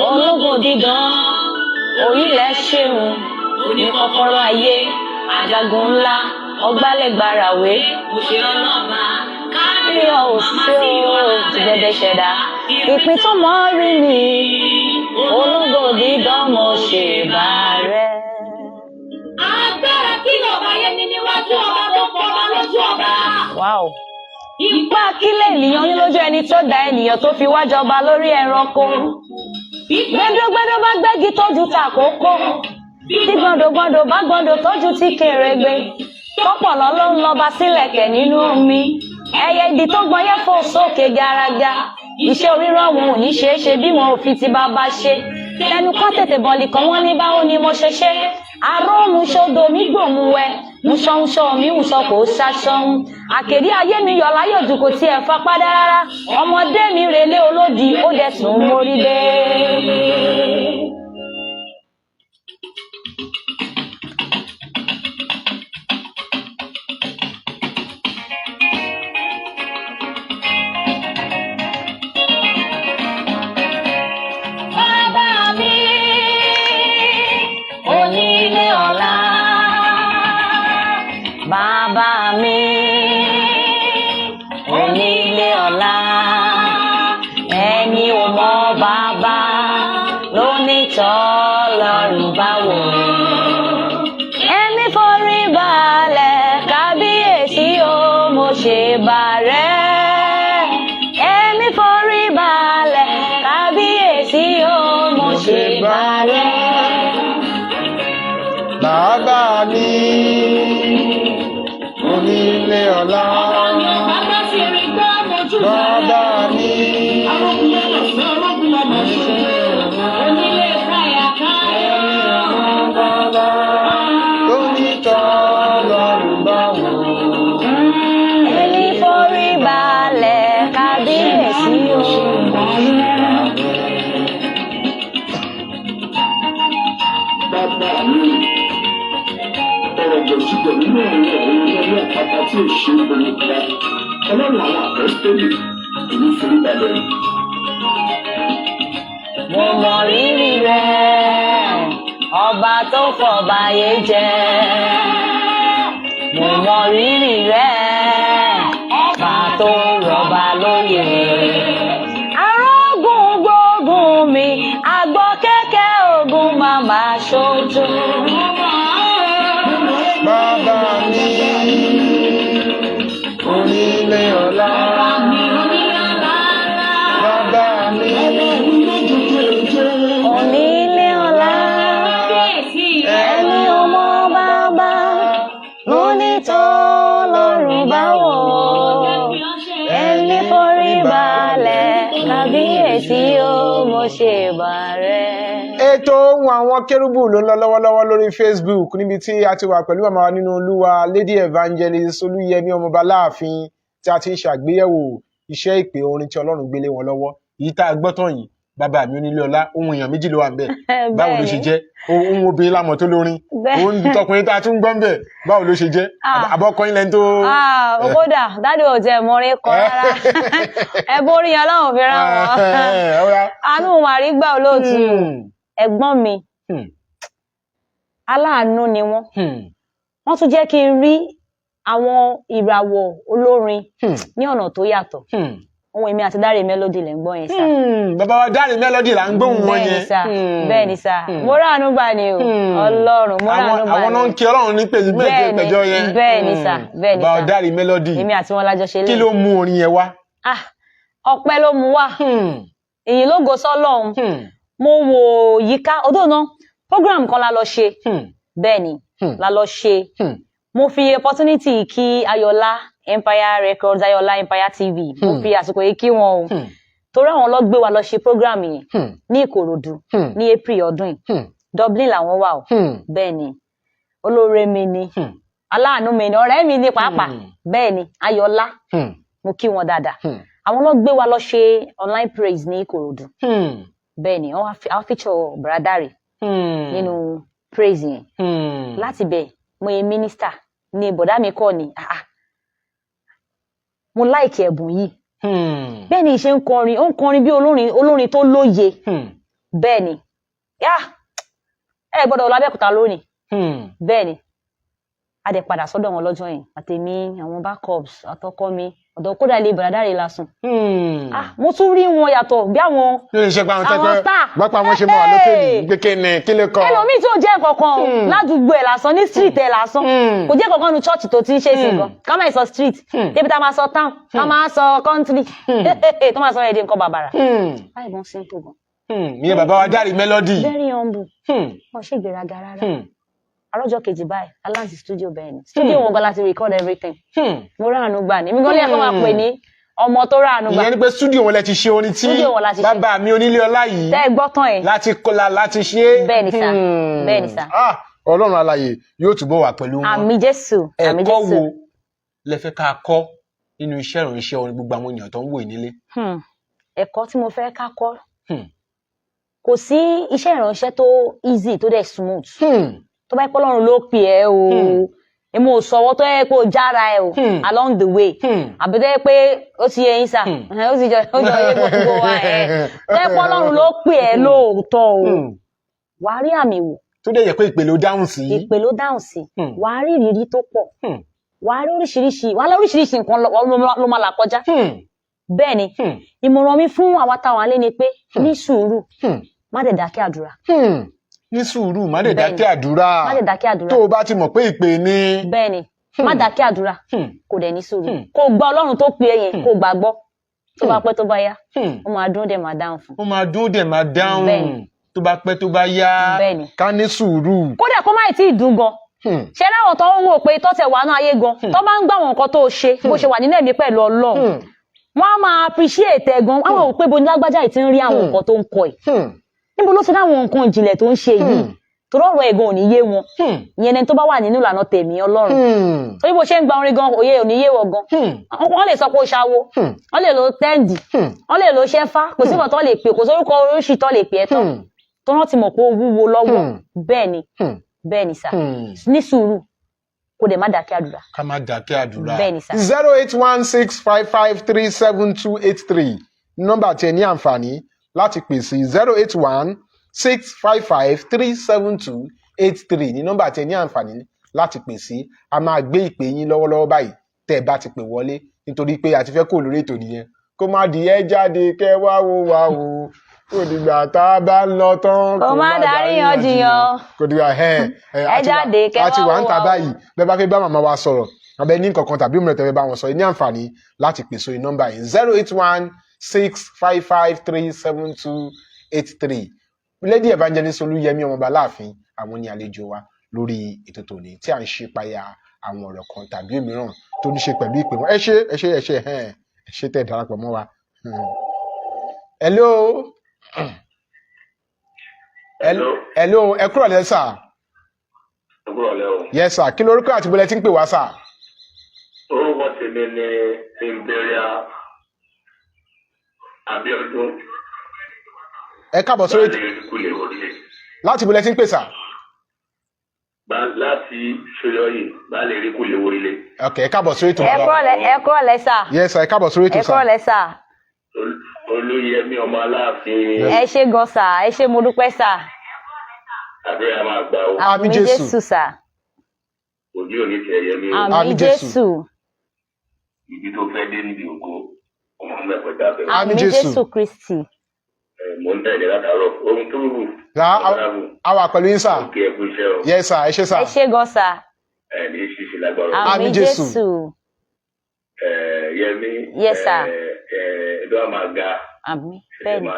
Ológo dídán orílẹ̀ ṣeun oníkọ́kọ́rọ́ ayé ajagun ńlá ọgbálẹ̀gbàràwé òṣèrànlọ́ba kárí òṣè tìgbẹ̀dẹ̀ ṣẹ̀dá ìpín tó mọ́ rí mi ológo dídán mo ṣe bá rẹ̀.
Agbára kí lọ́ba yẹn ní níwájú ọba tó fọba lójú ọba.
Wow. Ipá kílẹ̀ ènìyàn ní lójú ẹni tó dá ènìyàn tó fi wá jọba lórí ẹranko. Gbẹ́dọ́gbẹ́dọ́ bá gbẹ́gi tójú tàkókò. Tí gbọ̀ndògbọ̀ndò bá gbọ̀ndò tójú tí kèrègbè. Tọ́pọ̀lọ́ ló ń lọ́ba sílẹ̀kẹ̀ nínú omi. Ẹyẹ ìdí tó gbọ́n yẹ fò sókè garaga. Iṣẹ́ orírọ̀ wọn ò ní ṣeé ṣe bí wọn ò fi ti bàbá ṣe. Tẹnu kọ́ tètè bọ̀lì kan wọ́n ní báwo ni mo ṣe ṣe. Aróhùn ṣodo mi gbòmù wẹ. Musọ́nsọ́ mi wùsọ kò ṣaṣọ́hún. Àkèrí ayé mi yọ̀ láyọ̀ jù kò tiẹ̀ fapá dá rárá. Ọmọdé mi relé olódi ó dẹ̀ tún mórí dé.
Bàbá mi, onílé ọlá.
Bàbá mi, onílé ọlá, ẹni ò mọ bàbá ló ní tọ́lọ́run bá wò. Ẹni forí balẹ̀ kábíyèsí o mo ṣe bà rẹ̀. Ẹni forí balẹ̀ kábíyèsí o mo ṣe bà rẹ̀.
Bàbá mi onílé ọlá.
Bàbá fi rí gbọ́ mojú rẹ̀.
Bàbá mi
Arógun lọ́nà fẹ́ arógun lọ́nà ṣe. Onílé káyà káyà.
bàbá tó ní tọ́lọ́run bá wò.
Ẹni forí balẹ̀ kábíyèsí o.
Bàbá mi, ọ̀rọ̀ gbòsígbò nínú ọ̀rọ̀ àpáta tí ò ṣe é bomi pa. Ọlọ́run àwọn àpọ́sítélì èmi forí balẹ̀ rẹ̀.
Mo mọ rírì rẹ̀, ọba tó fọ̀bàyé jẹ́. Mo mọ rírì rẹ̀, ọba tó rọ̀bà lóyè. Arógun gbógun mi, àgbọ̀ kẹ́kẹ́ ogun màmá ṣojú.
Bàbá mi onílé ọlá. Bàbá mi
Onílé ọlá, ẹni ọmọ bàbá ló ní tọ́lọ́run bá wò. Ẹni forí balẹ̀ kábíyèsí o mo ṣe bà rẹ̀.
ètò ohùn àwọn kérúbù ló ń lọ lọ́wọ́lọ́wọ́ lórí Facebook níbi tí a ti wà pẹ̀lú màmá wa nínú Olúwa Lady Evangelist Olúyẹmí ọmọọba láàfin tí a ti ń ṣàgbéyẹ̀wò iṣẹ́ ìpè orin tí Ọlọ́run gbélé wọn lọ́wọ́. Èyí tá a gbọ́ tán yìí bàbá mi onílé ọlá ohun èèyàn méjì ló wà ńbẹ̀. Báwo ló ṣe jẹ́? Ohun obìnrin lámọ̀ tó lórin. Ohun tọkùnrin tá a tún gbọ́ ńbẹ̀. Báwo ló ṣe jẹ́? Àbọ̀kọyìn lẹ́ni tó.
Kódà dádì ò jẹ́ mọ́rin kọ́ rárá. Ẹ borí yẹn Ọlọ́run fi rán wọn. Àánú màrí gbà olóòtú. Ẹ̀gbọ́n mi aláàánú ni wọ́n. Wọ́n tún jẹ́ kí n rí àwọn ìràwọ̀ olórin ní ọ̀nà tó yàtọ̀. Ohun èmi àti Dáre Melody lẹ́ ń gbọ́ yẹn sá.
Bàbá wa Dáre Melody là ń gbóhùn wọn yẹn.
Bẹ́ẹ̀ ni sá. Mo ráàánú gbà ni o. Ọlọ́run mo ráàánú gbà ni.
Àwọn náà ń kí Ọlọ́run ní pẹ̀jọ yẹn.
Bẹ́ẹ̀ ni sá. Bẹ́ẹ̀ ni sá.
Bàbá wa Dáre Melody.
Èmi àti wọn lájọ ṣe lé.
Kí ló mú orin yẹn wá?
Ọpẹ́ ló mú wá. Èyí ló go sọ́lọ́run. Mo wò yíká ọdún náà program kan la lọ ṣe. Bẹ́ẹ̀ ni la lọ ṣe. Mo fi opportunity kí Ayọ̀lá Empire Records, Ayọ̀lá Empire TV. Mo fi àsìkò yìí kí wọn o. Torí àwọn ló gbé wa lọ ṣe program yẹn ní Ìkòròdú ní April ọdún yìí. Dublin làwọn wà o. Bẹ́ẹ̀ ni olóore mi ni aláàánú mi ni ọ̀rẹ́ mi ni pàápàá. Bẹ́ẹ̀ ni Ayọ̀lá mo kí wọn dáadáa. Àwọn ló gbé wa lọ ṣe online praise ní Ìkòròdú. Bẹ́ẹ̀ ni àwọn feature Bradare nínú praise yẹn. Láti bẹ̀ mo yẹ minister ni bọ̀dá mi kọ́ ni. mo láìkì ẹ̀bùn yìí bẹ́ẹ̀ ni ṣe ń kọrin ó ń kọrin bí olórin tó lóye bẹ́ẹ̀ ni ẹ gbọ́dọ̀ lọ Abẹ́òkúta lónìí bẹ́ẹ̀ ni a dẹ̀ padà sọ́dọ̀ wọn lọ́jọ́ yẹn àtẹ̀mí àwọn backups àtọkọ mi ọ̀dọ̀ kódà ilé ìbàdàn dáre lásùn mo tún rí wọn yàtọ̀ bí àwọn star
bápa wọn ṣe mọ wà lókè ní gbẹkẹnẹ kí lè kọ
ẹlòmíì tí ò jẹ́ kankan ládùúgbò ẹ̀ lásán ní street ẹ̀ lásán kò jẹ́ kankan nu church tó ti ń ṣe sí gan ká máa sọ street débi tá a máa sọ town ká máa sọ country tó máa sọ èdè nǹkan bàbàrà báyìí wọ́n simple gan.
ìyẹn bàbá wa Dáre Melody.
very humble wọn ṣe ìgbéraga rárá àrọ́jọ́ kejì báyìí aláǹtí studio bẹ́ẹ̀ ni studio wọn gan láti record everything mo ráàánú gbà ní mi gan lẹ́yìn kan máa pè ní ọmọ tó ráàánú gbà.
ìyẹn ni pé studio wọn lẹ ti ṣe orin tí bàbá mi onílé ọlá yìí
tẹ́ ẹ gbọ́ tán ẹ̀
láti kọlà láti ṣe.
bẹ́ẹ̀ ni sà bẹ́ẹ̀ ni sà.
Ọlọ́run alààyè yóò túbọ̀ wà pẹ̀lú wọn.
àmín Jésù àmín Jésù.
ẹ̀kọ́ wo lẹ fẹ́ ká kọ́ nínú iṣẹ́ ìrànṣẹ́ orin gbogbo àwọn ènìyàn tó ń wò nílé.
ẹ̀kọ́ tí mo fẹ́ ká kọ́ kò sí iṣẹ́ ìrànṣẹ́ tó easy tó dẹ̀ smooth tó bá yẹ pé Ọlọ́run ló pè ẹ́ o èmi ò sọ̀wọ́ tó yẹ pé o jára ẹ o along the way àbí tó yẹ pé ó ti yẹ yín sà ó ti jọ yẹ gbogbo wa ẹ tó yẹ pé Ọlọ́run ló pè ẹ́ lóòótọ́ o wà á rí àmì wò.
tó dẹ̀ yẹ pé ìpè ló dáhùn sí.
ìpè ló dáhùn sí wà á rí ìrírí tó pọ̀ wà á rí oríṣiríṣi nǹkan ló máa là kọjá bẹ́ẹ̀ ni ìmọ̀ràn mi fún àwa táwọn alẹ́ ni pé ní sùúrù má dẹ̀ dákẹ́ àdúrà.
ní sùúrù má dẹ̀ dákẹ́ àdúrà.
má dẹ̀ dákẹ́ àdúrà.
tó o bá ti mọ̀ pé ìpè ni.
bẹ́ẹ̀ ni má dákẹ́ àdúrà kò dẹ̀ ní sùúrù kó gba Ọlọ́run tó pè é yẹn kó gbàgbọ́ tó bá pẹ́ tó bá yá ó máa dún dẹ̀ máa dáhùn fún.
ó máa dún dẹ̀ máa dáhùn tó bá pẹ́ tó bá yá ká ní sùúrù.
kódà kó má ì tí ì dùn gan ṣé láwọn tó ń wò pé tọ́tẹ̀ wà náà ayé gan tó bá ń gbà wọn nǹkan tó ṣe bó ṣe wà nínú ẹ̀mí pẹ̀lú Ọlọ́run wọ́n á máa appreciate ẹ̀ gan wọ́n á wò pé bo ní lágbájá ì ti ń rí àwọn nǹkan tó ń kọ ẹ̀ níbo ló ti láwọn nǹkan ìjìnlẹ̀ tó ń ṣe yìí torí ọ̀rọ̀ ẹ̀gan ò ní yé wọn ìyẹn ẹni tó bá wà nínú ìlànà tẹ̀mí Ọlọ́run torí bó ṣe ń gba orin gan òye ò ní yé wọn gan wọ́n lè sọ pé ó ṣawo wọ́n lè lo tẹ́ǹdì wọ́n lè lo ṣẹ́fá kò sí nǹkan tó lè pè kò sórúkọ oríṣi tó lè pè ẹ́ tán tó rántí mọ̀ pé ó wúwo lọ́wọ́ bẹ́ẹ̀ ni sà ní sùúrù kò dẹ̀ má dákẹ́ àdúrà.
ká má dákẹ́ àdúrà.
bẹ́ẹ̀ ni sà.
08165537283 nọ́mbà tí ẹ ní àǹfààní láti pè sí 08165537283 ní nọ́mbà tí ẹ ní àǹfààní láti pè sí a máa gbé ìpè yín lọ́wọ́lọ́wọ́ báyìí tẹ́ ẹ bá ti pè wọlé nítorí pé a ti fẹ́ kó lórí ètò nìyẹn kó má di ẹ jáde kẹ́ wá wo kò dìgbà tá a bá ń lọ tán
kò má darí yanjiyàn
kò dìgbà
ẹ jáde kẹ́ wá wo
àti wà ń ta báyìí bẹ́ẹ̀ bá fẹ́ bá màmá wa sọ̀rọ̀ abẹ ní nǹkankan tàbí òmìnira tẹ́fẹ́ bá wọn sọ ní àǹfààní láti pè sórí nọ́mbà yìí 08165537283 Lady Evangelist Olúyẹmí ọmọọba láàfin àwọn ní àlejò wa lórí ètò tòní tí à ń ṣe payá àwọn ọ̀rọ̀ kan tàbí òmíràn tó ní ṣe pẹ̀lú ìpè wọn ẹ ṣe tẹ́ darapọ̀ mọ́ wa. hello ẹ kúrò lẹ́ sà. yes sir kí lorúkọ àti bọ́lẹ̀ tí ń pè wá sà.
orúkọ tèmi ni Imperial Abiodun.
ẹ káàbọ̀ sórí ètò láti bọ́lẹ̀ tí ń pè sà.
láti ṣòyọyè bá lè rí kúlẹ̀ orílẹ̀.
ok ẹ káàbọ̀ sórí ètò.
ẹ kúrò lẹ́ sà.
yes sir ẹ káàbọ̀ sórí ètò sà.
ẹ kúrò lẹ́ sà.
Olúyẹmí ọmọ Aláàfin.
ẹ ṣé gan sà ẹ ṣé mo dúpẹ́ sà.
àbẹ́rẹ́ máa gbà ó.
àmín Jésù sà.
òní òní ti ẹ̀yẹ mi o.
àmín Jésù.
ibi tó fẹ́ dé níbi ògo ọmọ mẹ́fọ́ dábẹ́.
àmín Jésù Kristi.
mo ń tẹ̀lé látàárọ̀ ohun tó wù.
a wà pẹ̀lú yín sà.
òkè ẹ̀kú iṣẹ́ o.
yes sir ẹ ṣé sà.
ẹ ṣé gan sà.
ní ṣíṣe lágbára.
àmín Jésù.
Yẹmí.
yes sir.
ẹ̀dọ́ àmà ga.
àmín bẹ́ẹ̀ ni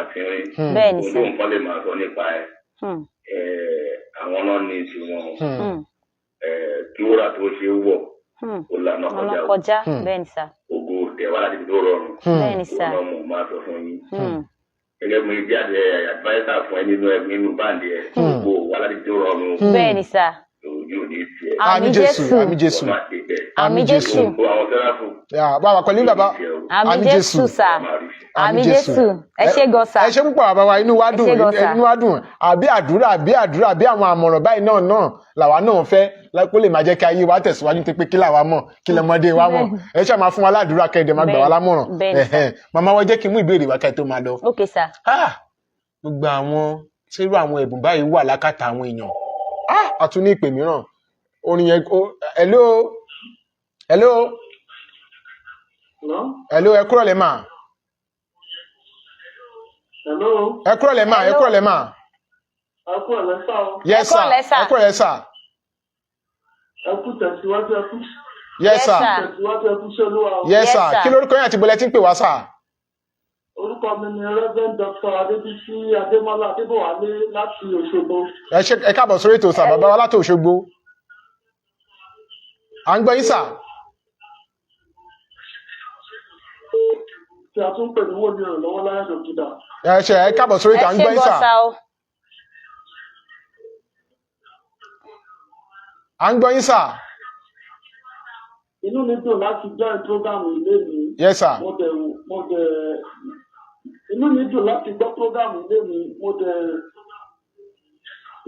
bẹ́ẹ̀
ni sà.
olóhùn kan lè máa sọ nípa ẹ̀. àwọn náà ní tiwọn. kí wúrà tó ṣe wọ̀ ó lànà
kọjá bẹ́ẹ̀ ni sà.
ògo tẹ̀wá láti tó rọrùn.
bẹ́ẹ̀ ni sà.
ọlọ́mọ máa sọ fún yín. gẹ́gẹ́ bí jáde àdìváísà fún ẹ nínú báńdì ẹ̀ ògo wà láti tó rọrùn.
bẹ́ẹ̀ ni sà.
yóò ní tiẹ̀.
àmín Jésù.
àmín Jésù.
àmín Jésù.
àwọn sẹ́ráfù.
bá wà pẹ̀lú bàbá.
àmín Jésù sà. àmì Jésù ẹ ṣé gan sà.
ẹ ṣé púpọ̀ bàbá wa inú wa dùn
Ẹ ṣé gan sà.
inú wa dùn àbí àdúrà bí àwọn àmọ̀ràn báyìí náà làwa náà fẹ́ kó lè máa jẹ́ kí ayé wa tẹ̀síwájú pé kí làwa mọ̀ kí lọmọdé wa mọ̀ ẹ ṣáà máa fún wa ládùúrà kẹ́ẹ̀dẹ̀ máa gbà wá lámọ̀ràn màmá wa jẹ́ kí n mú ìbéèrè wa kẹ́ẹ̀ tó máa lọ.
Okay sà.
Gbogbo àwọn sírú àwọn ẹ̀bùn báyìí wà lákàtà àwọn èèyàn a tún ní ìpè mìíràn orin yẹn hello ẹ kúrọ̀lẹ́ mà. ẹ kúrọ̀lẹ́ mà. Yes sir. ẹ kúrọ̀lẹ́ sà.
ẹ kú tẹ̀síwájú ẹ kú.
Yes sir.
tẹ̀síwájú ẹ kú ṣolúwa o.
Yes sir. Kí lórúkọ yín àti bọ́lẹ̀ tí ń pè wá sà?
Orúkọ mi ni Reverend Dr. Adébísí Adémọ́lá Adébọ̀wálé láti Òṣogbo.
Ẹ káàbọ̀ sórí ètò sà bàbá wa láti Òṣogbo. À ń gbọ́ yín sà.
Tí a tún pè ní wò ní ìrànlọ́wọ́ láyé dòkítà.
Ẹ káàbọ̀ sórí ètò à ń gbọ́ yín sà. À ń gbọ́ yín sà.
Inú mi dùn láti join program ilé mi.
Yes sir.
Inú mi dùn láti gbọ́ program ilé mi.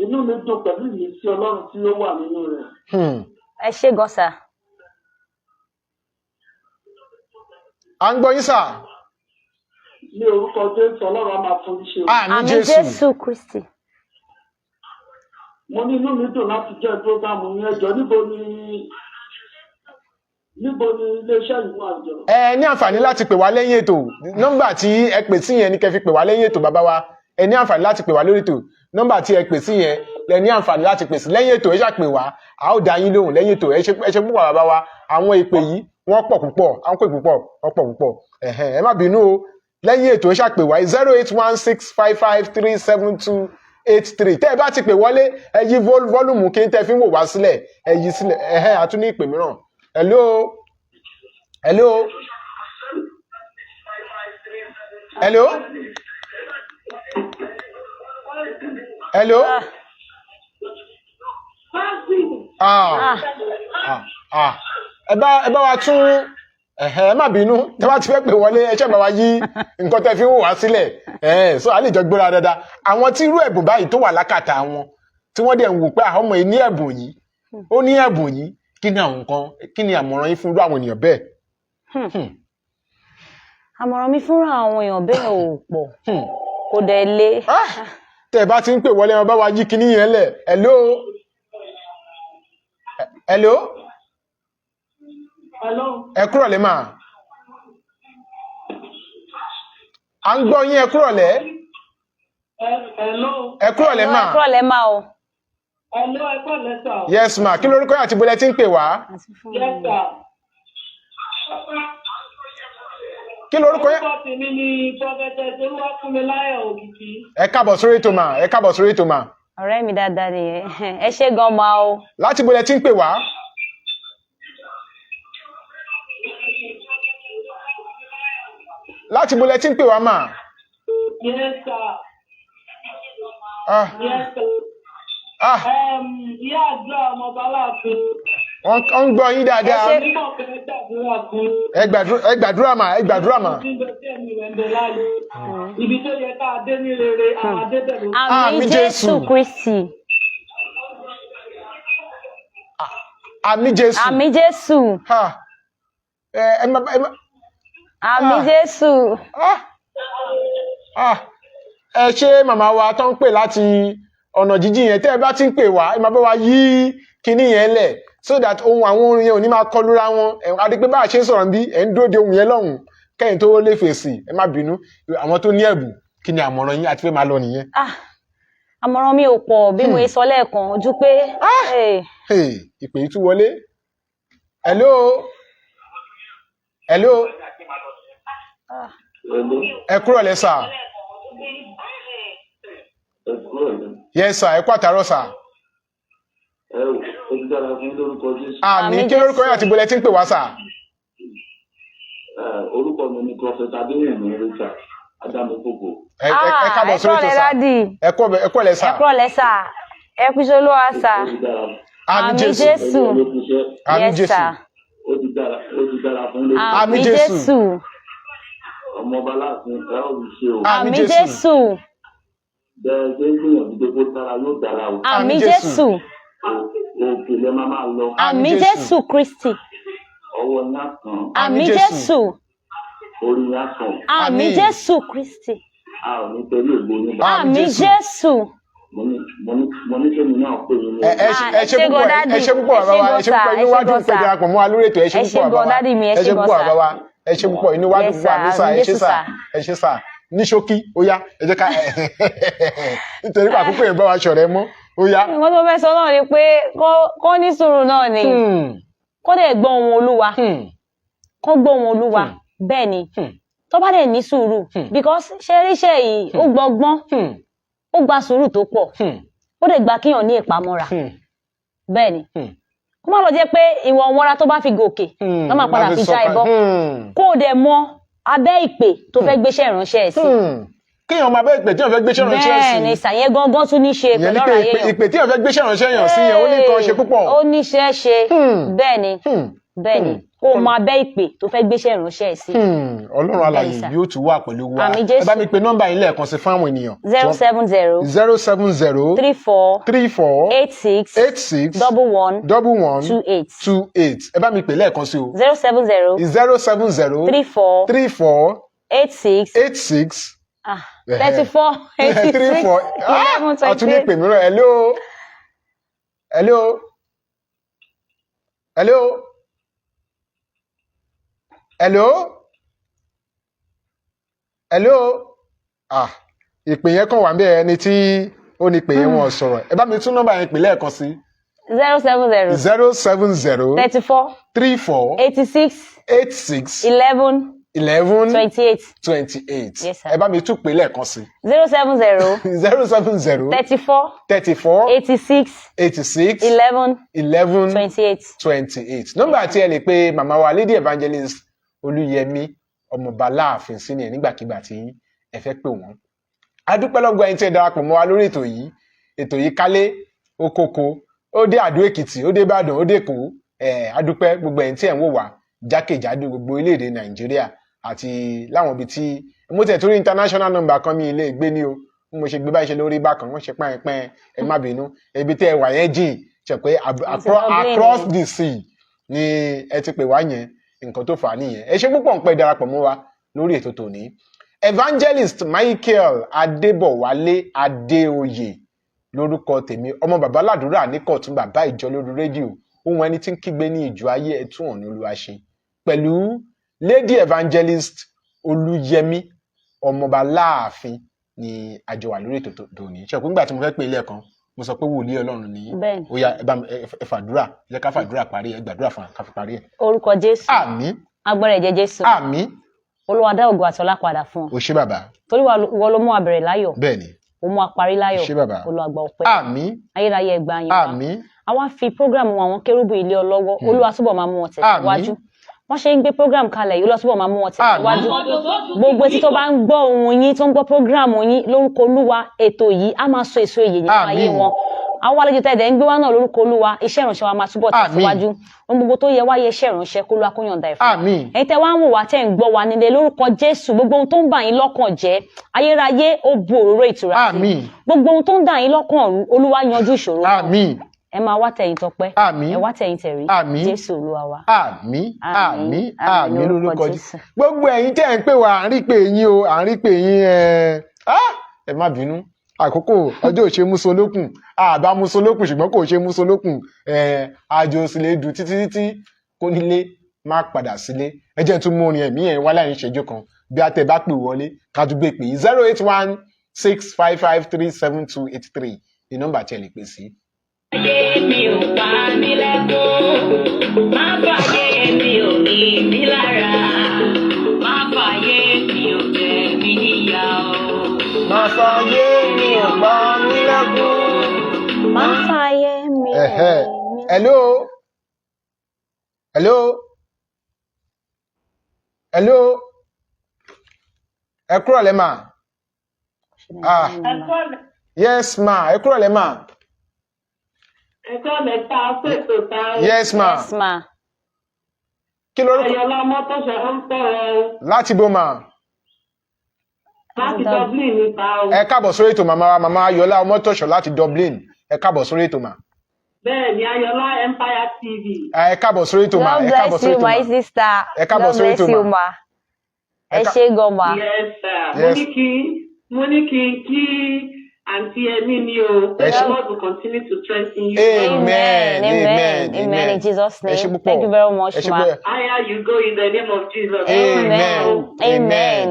Inú mi dùn pẹ̀lú ìmísí Ọlọ́run tí ó wà nínú rẹ̀.
Ẹ ṣé gan sà.
À ń gbọ́ yín sà.
Ní orúkọ Jésù Ọlọ́run á máa fún iṣẹ́.
Àmín
Jésù Kristi.
Mo ní inú mi dùn láti jẹ́ program ní ẹjọ́ níbo ni iléeṣẹ́ yìí wà jọ.
Ẹ ní àǹfààní láti pè wá lẹ́yìn ètò nọ́mbà tí ẹ pè sí yẹn ni kẹ́ fi pè wá lẹ́yìn ètò bàbá wa ẹ ní àǹfààní láti pè wá lórí ètò nọ́mbà tí ẹ pè sí yẹn lẹ ní àǹfààní láti pè sí lẹ́yìn ètò ẹ ṣàpè wá a ó dá yín lóhùn lẹ́yìn ètò ẹ ṣe púpọ̀ bàbá wa àwọn ìpè yìí wọ́n pọ̀ púpọ̀ àwọn pè púpọ̀ wọ́n pọ̀ púpọ̀ ẹ má bínú o lẹ́yìn ètò ẹ ṣàpè wá 08165537283 tẹ́ ẹ bá ti pè wọlé ẹ yí fọ́lùmù kí n tẹ́ fi ń wò wá sílẹ̀ ẹ yí sílẹ̀ a tún ní ìpè mìíràn hello ẹ bá wa tún ẹ má bínú tẹ́ bá ti fẹ́ pè wọlé ẹ ṣe bá wa yí nǹkan tẹ́ fi ń wò wá sílẹ̀ so a lè jọ gbéra dáadáa àwọn tí irú ẹ̀bùn báyìí tó wà lákàtà wọn tí wọ́n dẹ̀ ń wò pé àwọn ọmọ yìí ní ẹ̀bùn yìí ó ní ẹ̀bùn yìí kí ni àmọ̀ràn yín fún irú àwọn ènìyàn bẹ́ẹ̀.
Àmọ̀ràn mi fúnra àwọn èèyàn bẹ́ẹ̀ ò pọ̀ kò dẹ̀ le.
Tẹ́ ẹ bá ti ń pè wọlé wọn bá wa yí kinní yẹn lẹ̀ hello ẹ kúrọ̀lẹ́ mà à ń gbọ́ yín ẹ kúrọ̀lẹ́ ẹ kúrọ̀lẹ́ mà
ẹ kúrọ̀lẹ́ mà o.
Yes ma kí lórúkọ yín àti bọ́lẹ̀ tí ń pè wá. Kí lórúkọ yín. Ẹ káàbọ̀ sórí ètò mà.
Ọ̀rẹ́ mi dáadáa nìyẹn ẹ ṣé gan ma o.
Láti bọ́lẹ̀ tí ń pè wá. Láti bọ́lẹ̀ tí ń pè wá mà.
Yes sir. Ìyá àjọ ọmọ Báláàfin.
Wọ́n ń gbọ́ yín dáadáa. Ẹ gbàdúrà mà.
Ibi tó yẹ ká dé ní rere, àwọn adébẹ̀rù.
Àmín Jésù Kristi.
Àmín Jésù.
Àmín Jésù. Àmín Jésù.
Ẹ ṣé màmá wa tó ń pè láti ọ̀nà jíjìn yẹn tẹ́ ẹ bá ti ń pè wá ẹ máa bá wa yí kinní yẹn lẹ̀ so that ohun àwọn orin yẹn ò ní máa kọlura wọn àti pé bá a ṣe ń sọ̀rọ̀ bí ẹ̀ ń dúró de ohun yẹn lọ́hùn kẹ́yìn tó lè fèsì ẹ má bínú àwọn tó ní ẹ̀bùn kí ni àmọ̀ràn yín àti pé máa lọ nìyẹn.
Àmọ̀ràn mi ò pọ̀ bí mo sọ lẹ́ẹ̀kan ojú pé.
Ìpè yìí tún wọlé. hello ẹ kúrọ̀lẹ́ sà. Yes sir ẹ kú àtàárọ̀ sà. Àmín kí lórúkọ yín àti bọ́lẹ̀ tí ń pè wá sà.
Orúkọ mi ni Prophet Adéyẹmí Richard Adámokòkò.
Ẹ káàbọ̀ sórí ètò sà. Ẹ kúrọ̀lẹ́ sà.
Ẹ kúrọ̀lẹ́ sà. Ẹ kú iṣẹ́ Olúwa sà. Àmín Jésù.
Àmín Jésù.
Ó ti dára fún lórí.
Àmín Jésù.
ọmọọba láàfin ẹ ò rí ṣe o.
àmì Jésù
bẹ́ẹ̀ ṣe ń gbìyànjú pé kó dára yóò dára o.
àmì Jésù
òkè lẹ máa lọ.
àmì Jésù Kristi
ọwọ́ yín á kàn.
àmì Jésù
orí yín á kàn.
àmì Jésù Kristi
a ò ní tẹ́lẹ̀ ìgbóyún bá.
àmì Jésù.
mo ní kémi náà pè yín ní.
ẹ ṣe púpọ̀ bàbá wa ẹ ṣe púpọ̀ inú wájú pé darapọ̀ mọ́ wa lórí ètò ẹ ṣe púpọ̀ bàbá wa ẹ ṣe púpọ̀ bàbá wa ẹ ṣe púpọ̀ inú wájú púpọ̀ àmísà ẹ ṣe sà ní ṣókí ó yá ẹ jẹ́ ká nítorí pé àkókò yẹn bá wa ṣọ̀rẹ́ mọ́ ó yá.
nǹkan tó fẹ́ sọ náà ni pé kó ní sùúrù náà ni kó dẹ̀ gbọ́ ohùn Olúwa kó gbọ́ ohùn Olúwa bẹ́ẹ̀ ni tó bá dẹ̀ ní sùúrù because ṣe ríṣẹ́ yìí ó gbọ́gbọ́n ó gba sùúrù tó pọ̀ ó dẹ̀ gba kíyàn ní ìpamọ́ra bẹ́ẹ̀ ni kó má lọ jẹ́ pé ìwọ̀n wọra tó bá fi gòkè lọ́ máa padà fi já ẹbọ kó o dẹ̀ mọ abẹ́ ìpè tó fẹ́ gbéṣẹ́ ìránṣẹ́ ẹ̀ sí.
kíyàn máa bẹ́ ìpè tí wọ́n fẹ́ gbéṣẹ́ ìránṣẹ́ sí.
bẹ́ẹ̀ ni ìsàyẹn gangan tún ní ṣe pẹ̀lú ọ̀rọ̀ ayé yàn.
ìpè tí wọ́n fẹ́ gbéṣẹ́ ìránṣẹ́ yàn sí yẹn ó ní nǹkan ṣe púpọ̀.
ó ní ṣe bẹ́ẹ̀ ni bẹ́ẹ̀ ni kó o máa bẹ́ ìpè tó fẹ́ gbéṣẹ́ ìránṣẹ́ ẹ̀ sí.
Ọlọ́run alààyè yóò tún wà pẹ̀lú wa
àmín Jésù.
ẹ bá mi pe nọ́mbà yín lẹ́ẹ̀kan sí fún àwọn ènìyàn.
070
070
34
34
86
86
11
11
28
28 ẹ bá mi pè lẹ́ẹ̀kan sí o.
070
070
34
34
86
86
34 86
34
11
a tún ní
28.
pè mìíràn hello ìpè yẹn kàn wá ń bẹ ẹni tí ó ní pè yẹn wọn sọ̀rọ̀ ẹ bá mi tún nọ́mbà yẹn pè lẹ́ẹ̀kan sí.
070
070
34
34
86
86
11
11
28.
28
Yes, sir.
ẹ bá mi tún pè lẹ́ẹ̀kan sí.
070
070
34
34
86
86
11
11
28.
28 nọ́mbà tí ẹ lè pe màmá wa Lady Evangelist Olúyẹmí ọmọọba láàfin sí ni nígbàkigbà tí ẹ fẹ́ pè wọ́n. A dúpẹ́ lọ́gbọ́ ẹni tí ẹ darapọ̀ mọ́ wa lórí ètò yìí kálé ó kókó ó dé Àdó Èkìtì ó dé Ìbàdàn ó dé Èkó a dúpẹ́ gbogbo ẹni tí ẹ ń wò wá jákèjádò gbogbo orílẹ̀-èdè Nàìjíríà àti láwọn ibi tí mo tẹ̀ torí international number kan mi ilé gbé ní o mo ṣe gbé báyìí ṣe lórí bákan wọ́n ṣe pẹ́ẹ́pẹ́ẹ́ ẹ má bínú ibi tí ẹ wà yẹn jìn ṣe pé across the sea ni ẹ ti pè wá yẹn nǹkan tó fà á nìyẹn ẹ ṣe púpọ̀ ń pẹ́ darapọ̀ mọ́ wa lórí ètò tòní. Evangelist Michael Adébọ̀wálé Adéoyè lórúkọ tèmi ọmọ bàbá ládùúrà ní Kọ̀tún bàbá ìjọ lórí rédíò ohun ẹni tí ń kígbe ní ìjọ ayé ẹtún ọ̀nà Olúwa ṣe pẹ̀lú Lady Evangelist Olúyẹmí ọmọọba láàfin ni àjọ wà lórí ètò tòní ṣe pé nígbà tí mo fẹ́ pè ilé ẹ̀kan mo sọ pé wòlíì Ọlọ́run ni ó yá ẹ fàdúrà ẹ jẹ́ ká fàdúrà parí ẹ gbàdúrà fún ká fi parí ẹ.
Orúkọ Jésù.
Àmín.
Agbára ẹ̀jẹ̀ Jésù.
Àmín.
Olúwa dá ògo àtọlá padà fún ọ.
Ó ṣé bàbá.
Torí ìwọ ló mú abẹ̀rẹ̀ láyọ̀.
Bẹ́ẹ̀ni.
Ó mú aparí láyọ̀.
Ó ṣé bàbá.
Olúwa gba ọpẹ́.
Àmín.
Ayérayé ẹgbà yín wa.
Àmín.
Àwa fi prógráàmù àwọn kérúbù ilé ọlọ́wọ́ Olúwa túbọ̀ máa mú wọn tẹ̀síwájú. Wọ́n ṣe ń gbé prógráàmù kalẹ̀ yìí Olúwa túbọ̀ máa mú wọn tẹ̀síwájú. Gbogbo etí tó bá ń gbọ́ ohùn yín tó ń gbọ́ prógráàmù yín lórúkọ Olúwa ètò yìí á máa so èso ìyè nínú ayé wọn. Àwọn àlejò tẹ̀dẹ̀ ń gbé wá náà lórúkọ Olúwa iṣẹ́ ìránṣẹ́ wa máa túbọ̀ tẹ̀síwájú. Ohun gbogbo tó yẹ wáyé iṣẹ́ ìránṣẹ́ kó Olúwa kó yọ̀ǹda ẹ̀ fún wa. Ẹ̀yin tẹ́ wá ń wò wá tẹ́ ń gbọ́ wa nílé lórúkọ Jésù gbogbo ohun tó ń bà yín lọ́kàn jẹ́ ayérayé ó bu òróró ìtura sí. Gbogbo ohun tó ń dà yín lọ́kàn rú Olúwa yanjú ìṣòro náà. Ẹ máa wá tẹ̀yìn tọpẹ́. Ẹ wá tẹ̀yìn tẹ̀rí. Jésù Olúwa wa.
Àmín àmín àmín lórúkọ Jésù. Gbogbo ẹ̀yin tẹ́ ń pè wá à ń rí pé yín o à ń rí pé yín ẹ má bínú àkókò ọjọ́ òṣè musolókùn àbá musolókùn ṣùgbọ́n kò ṣe musolókùn àjò sílé dùn títí kó nílé má padà sílé ẹ jẹ́ tún mú orin ẹ̀mí yẹn wá láàrin ìṣẹ́jú kan bí a tẹ̀ bá pè wọlé ká tún gbé pè 08165537283 ní nọ́mbà tí ẹ lè pè sí.
Ayé mi ò pa mí lẹ́kọ̀ọ́, má fàyè mi ò ní mí lára, má fàyè mi ò jẹ mí níyà o.
Má fàyè mi ò pa mí lẹ́kọ̀ọ́.
Má fàyè mi ò ní mí lára.
Hello. Ẹ kúrọ̀lẹ́ mà. Yes ma, ẹ kúrọ̀lẹ́ mà.
Ẹ̀kọ́ mẹ́ta pèsè ta.
Yes ma.
Yes ma.
Kí lorúkọ?
Ayọ̀lá Mọ́tòṣọ́ ń pọ̀rọ̀.
Láti bó ma.
láti Dublin nípa o.
ẹ káàbọ̀ sórí ètò màmá wa màmá Ayọ̀lá Ọmọ́tọ̀ṣọ́ láti Dublin ẹ káàbọ̀ sórí ètò mà.
Bẹ́ẹ̀ ni Ayọ̀lá Empire TV.
ẹ káàbọ̀ sórí ètò mà.
God
ẹ káàbọ̀
bless
sórí
you
ètò mà.
my sister.
ẹ káàbọ̀
God
sórí
bless
ètò
you
mà.
ma. ẹ ṣé gan ma.
Yes sir.
Yes.
Mo ní kí àǹtí ẹ̀mí ni o.
Ẹ ṣé.
The Lord will continue to strengthen you.
Amen.
Amen. In Jesus'
Ẹ ṣé
name.
púpọ̀.
Thank you very much,
Ẹ ṣé
ma.
púpọ̀.
Higher you go in the name of Jesus.
Amen. Amen.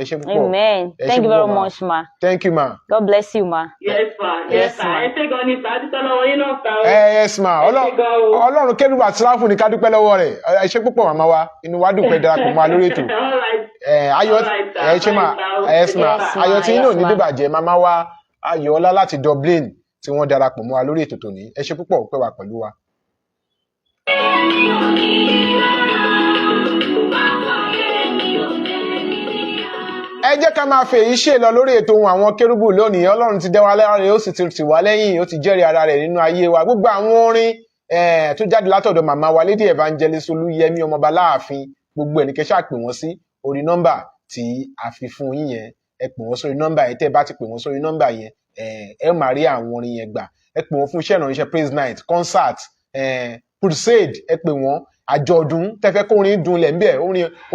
Ẹ ṣé púpọ̀.
Amen.
Ẹ ṣé
Thank you very
púpọ̀, ma.
much, ma.
Thank you ma.
God bless you, ma.
Yes ma. Yes sir. Ẹ ṣé gan ni sir. Adúpẹ́ lọ́wọ́ yín náà sir.
Yes ma.
Ẹ ṣé gan o.
Ọlọ́run kẹ́rù àti sáfù ní ká dúpẹ́ lọ́wọ́ rẹ̀. Ẹ ṣé púpọ̀ màmá wa. Inú wa dùn pé darapọ̀ mọ́ wa lórí ètò.
All right.
Ayọ̀
Alright, sir.
ẹ ṣé ma. Yes ma.
Yes, ma.
Ayọ̀ tí inú ò ní
Yes, ma.
bíbàjẹ́ màmá wa Ayọ̀ọ́lá láti Dublin tí wọ́n darapọ̀ mọ́ wa lórí ètò tòní. Ẹ ṣé púpọ̀ pé wà pẹ̀lú wa. Ẹ jẹ́ ká máa fèyí ṣe lọ lórí ètò ohun àwọn kérúbù lónìí. Ọlọ́run ti dá wa láre, ó sì ti tì wá lẹ́yìn, ó ti jẹ́rìí ara rẹ̀ nínú ayé wa. Gbogbo àwọn orin tó jáde látọ̀dọ̀ màmá wa Lady Evangelist Olúyẹmí Ọmọọba Láàfin, gbogbo ẹ̀ ní kẹ́ ṣáà pè wọ́n sí orí nọ́mbà tí a fi fún yín yẹn. Ẹ pè wọ́n sórí nọ́mbà yẹn, tẹ́ ẹ bá ti pè wọ́n sórí nọ́mbà yẹn, ẹ máa rí àwọn orin yẹn gbà. Ẹ pè wọ́n fún iṣẹ́ ìrànṣẹ́ praise night, concert, crusade, ẹ pè wọ́n àjọ̀dún tẹ́ fẹ́ kó orin dunlẹ̀ ńbẹ̀,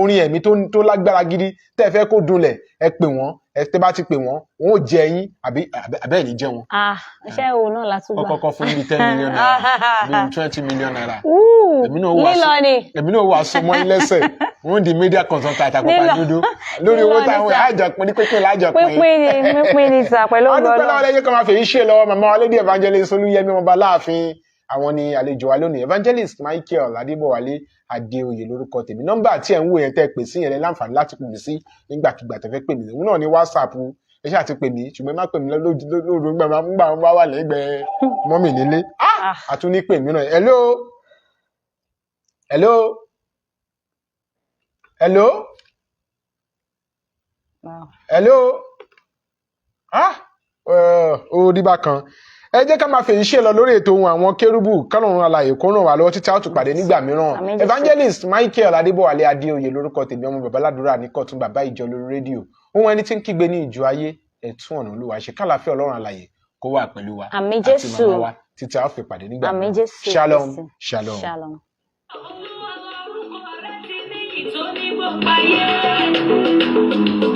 orin ẹ̀mí tó lágbára gidi tẹ́ fẹ́ kó dunlẹ̀, ẹ pè wọ́n, tẹ́ bá ti pè wọ́n, wọ́n ò jẹ yín àbí ẹ̀ ní jẹ wọn.
Iṣẹ́ wo náà la tún gbà?
Kọ́kọ́ fún mi 10 million naira, bí 20 million naira.
Lílọ ni.
Èmi náà wà sọmọ yín lẹ́sẹ̀, wọ́n di media consultant àpapọ̀ dúdú. Lórí owó táwọn àjọpín ní pínpín lájọpín.
Pínpín ni sà pẹ̀lú
ọgbọ́n. Ọdún pẹ́lú ọlẹ́yìn kan máa fèyí ṣe lọ́wọ́ màmá wa Lady Evangelist Olúyẹmí Ọmọọba Láàfin. Àwọn ni àlejò wa lónìí. Evangelist Michael Adébọ̀wálé Adéoyè lórúkọ tèmi. Nọ́mbà tí ẹ̀ ń wò yẹn tẹ́ pè sí yẹn lẹ́ láǹfààní láti pè mí sí nígbàkigbà tẹ́ fẹ́ pè mí. Òun náà ní WhatsApp ẹ ṣáà ti pè mí, ṣùgbọ́n má pè mí lóòrùn gbà máa ń bá wà lẹ́gbẹ̀ẹ́ mọ́mì nílé. Àtúní pè mí náà. Hello. Hello. Hello. Hello. Ó rí bákan. Ẹ jẹ́ ká máa fèyí ṣe lọ lórí ètò ohun àwọn kérúbù kọ́lọ́run alààyè kó ràn wá lọ́wọ́ títí a ó tún pàdé nígbà mìíràn. Evangelist Michael Adébọ̀wálé Adéoyè lórúkọ tèmi, ọmọ bàbá ládùúrà ní Kọ̀tún bàbá ìjọ lórí rédíò. Ohun ẹni tí ń kígbe ní ìjọ ayé ẹ̀tún ọ̀nà Olúwa ṣe kálàáfíà Ọlọ́run alààyè kó wà pẹ̀lú wa
àmín
àti
Jésù.
màmá wa títí a ó fi pàdé nígbà
Àmín
mìíràn.
Jésù.
Shalom.
Kristi.
Shalom.
Shalom.
Olúwa lorúkọ rẹ̀ ti ní ìtò ní gbogbo ayé.